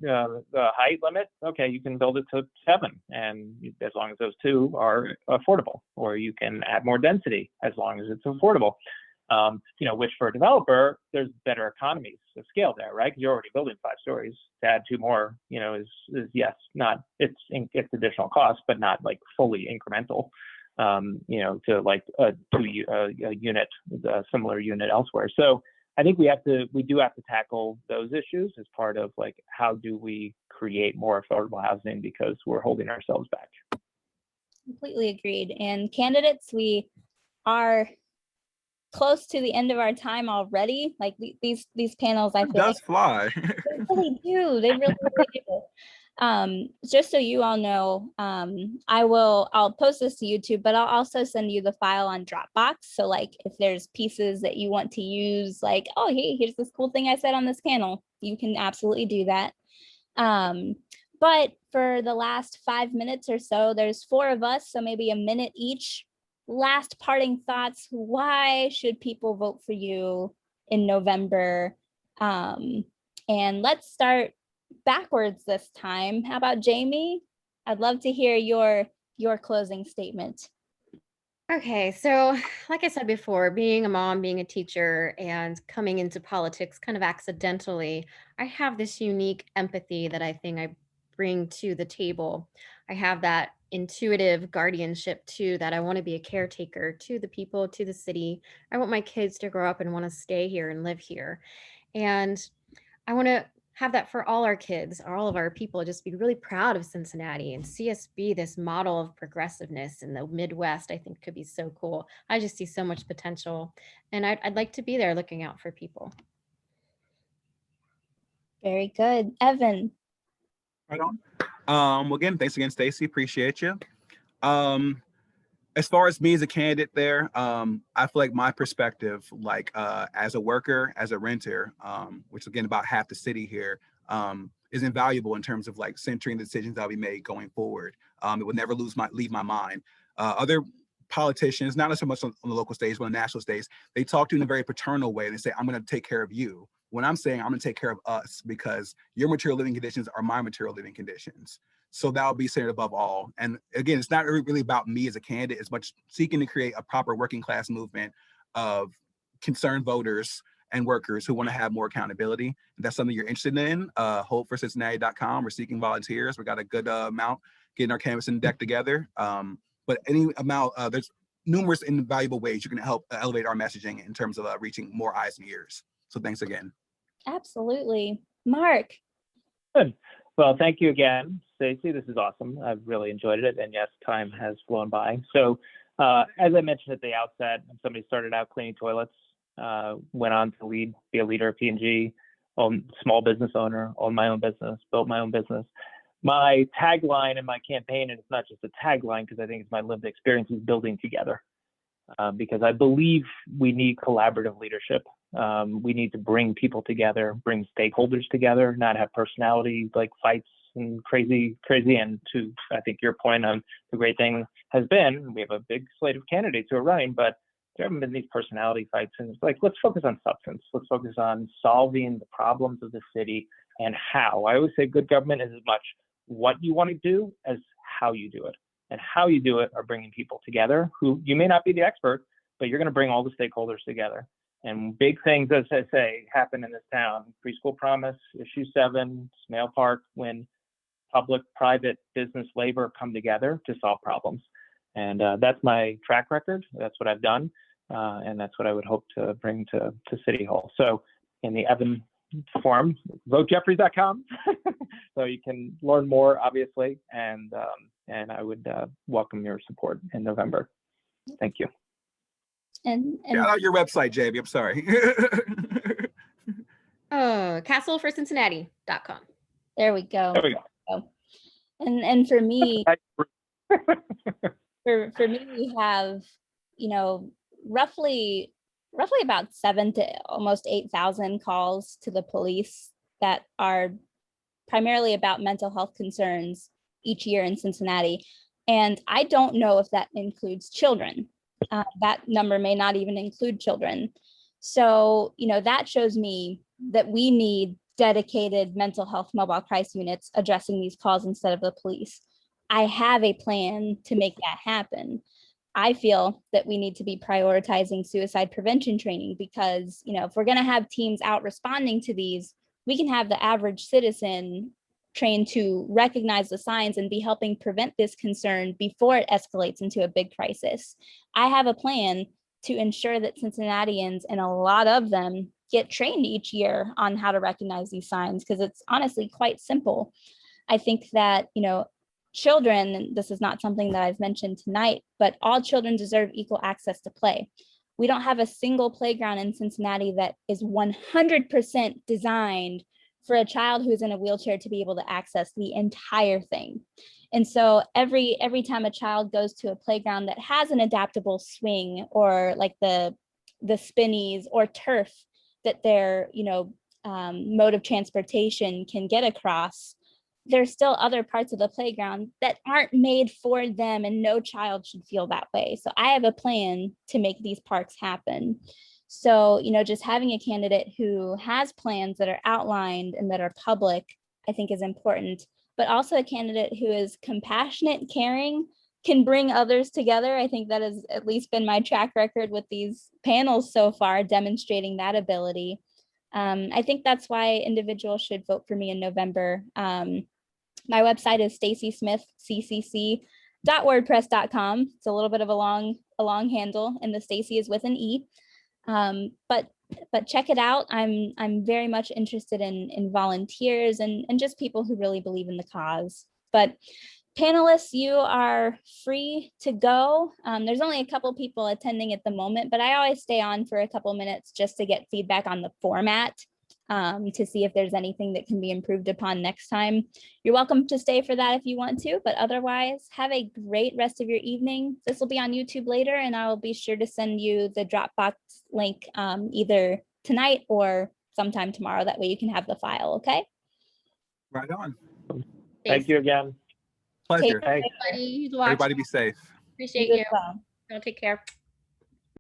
height limit. Okay, you can build it to 7, and as long as those 2 are affordable, or you can add more density as long as it's affordable. Which for a developer, there's better economies of scale there, right? Because you're already building 5 stories. To add 2 more, is yes, not it's additional cost, but not like fully incremental. To like a unit, a similar unit elsewhere. So I think we do have to tackle those issues as part of like, how do we create more affordable housing, because we're holding ourselves back. Completely agreed. And candidates, we are close to the end of our time already. Like these panels, I feel does fly. They really do. They really, really do. Just so you all know, I'll post this to YouTube, but I'll also send you the file on Dropbox. So like if there's pieces that you want to use, like, oh, hey, here's this cool thing I said on this panel, you can absolutely do that. But for the last 5 minutes or so, there's 4 of us, so maybe a minute each. Last parting thoughts. Why should people vote for you in November? And let's start backwards this time. How about Jamie? I'd love to hear your closing statement. Okay, so like I said before, being a mom, being a teacher, and coming into politics kind of accidentally, I have this unique empathy that I think I bring to the table. I have that intuitive guardianship too, that I want to be a caretaker to the people, to the city. I want my kids to grow up and want to stay here and live here. And I want to have that for all our kids, all of our people, just be really proud of Cincinnati and see us be this model of progressiveness in the Midwest. I think could be so cool. I just see so much potential, and I'd like to be there looking out for people. Very good. Evan. Right on. Well, again, thanks again, Stacey. Appreciate you. As far as me as a candidate there, I feel like my perspective, like as a worker, as a renter, which is again about half the city here, is invaluable in terms of like centering the decisions that'll be made going forward. It would never leave my mind. Other politicians, not so much on the local stage, but on the national stage, they talk to you in a very paternal way and they say, I'm going to take care of you. When I'm saying I'm going to take care of us, because your material living conditions are my material living conditions. So that will be centered above all. And again, it's not really about me as a candidate, as much seeking to create a proper working class movement of concerned voters and workers who want to have more accountability. If that's something you're interested in, hopeforcincinnati.com. We're seeking volunteers. We got a good amount getting our canvas and deck together. But any amount, there's numerous invaluable ways you can help elevate our messaging in terms of reaching more eyes and ears. So thanks again. Absolutely. Mark. Good. Well, thank you again, Stacey. This is awesome. I've really enjoyed it. And yes, time has flown by. So as I mentioned at the outset, somebody started out cleaning toilets, went on to be a leader at P&G, small business owner, owned my own business, built my own business. My tagline in my campaign, and it's not just a tagline because I think it's my lived experience, is building together. Because I believe we need collaborative leadership. We need to bring people together, bring stakeholders together, not have personality like fights and crazy. And to, I think your point on the great thing has been, we have a big slate of candidates who are running, but there haven't been these personality fights. And it's like, let's focus on substance. Let's focus on solving the problems of the city and how. I always say good government is as much what you want to do as how you do it. And how you do it are bringing people together who you may not be the expert, but you're going to bring all the stakeholders together. And big things, as I say, happen in this town. Preschool Promise, Issue 7, Snail Park, when public, private, business, labor come together to solve problems. And that's my track record. That's what I've done. And that's what I would hope to bring to City Hall. So in the Evan form, votejeffries.com. So you can learn more, obviously. And I would welcome your support in November. Thank you. And shout out your website, JB. I'm sorry. castleforcincinnati.com. There we go. There we go. And for me, for me, we have, you know, roughly about 7 to almost 8,000 calls to the police that are primarily about mental health concerns each year in Cincinnati. And I don't know if that includes children. That number may not even include children. So, you know, that shows me that we need dedicated mental health mobile crisis units addressing these calls instead of the police. I have a plan to make that happen. I feel that we need to be prioritizing suicide prevention training because, you know, if we're going to have teams out responding to these, we can have the average citizen trained to recognize the signs and be helping prevent this concern before it escalates into a big crisis. I have a plan to ensure that Cincinnatians, and a lot of them, get trained each year on how to recognize these signs because it's honestly quite simple. I think that, you know, children, and this is not something that I've mentioned tonight, but all children deserve equal access to play. We don't have a single playground in Cincinnati that is 100% designed for a child who's in a wheelchair to be able to access the entire thing. And so every time a child goes to a playground that has an adaptable swing or like the spinnies or turf that their, you know, mode of transportation can get across, there's still other parts of the playground that aren't made for them, and no child should feel that way. So I have a plan to make these parks happen. So, you know, just having a candidate who has plans that are outlined and that are public, I think is important, but also a candidate who is compassionate, caring, can bring others together. I think that has at least been my track record with these panels so far, demonstrating that ability. I think that's why individuals should vote for me in November. My website is staceysmithccc.wordpress.com. It's a little bit of a long handle, and the Stacey is with an E. But check it out. I'm very much interested in volunteers and just people who really believe in the cause. But panelists, you are free to go. There's only a couple people attending at the moment, but I always stay on for a couple minutes just to get feedback on the format. To see if there's anything that can be improved upon next time. You're welcome to stay for that if you want to, but otherwise, have a great rest of your evening. This will be on YouTube later, and I will be sure to send you the Dropbox link either tonight or sometime tomorrow. That way you can have the file, okay? Right on. Thank you again. Pleasure. Take care. Everybody who's Everybody watching, be safe. appreciate You you. as well. Y'all take care.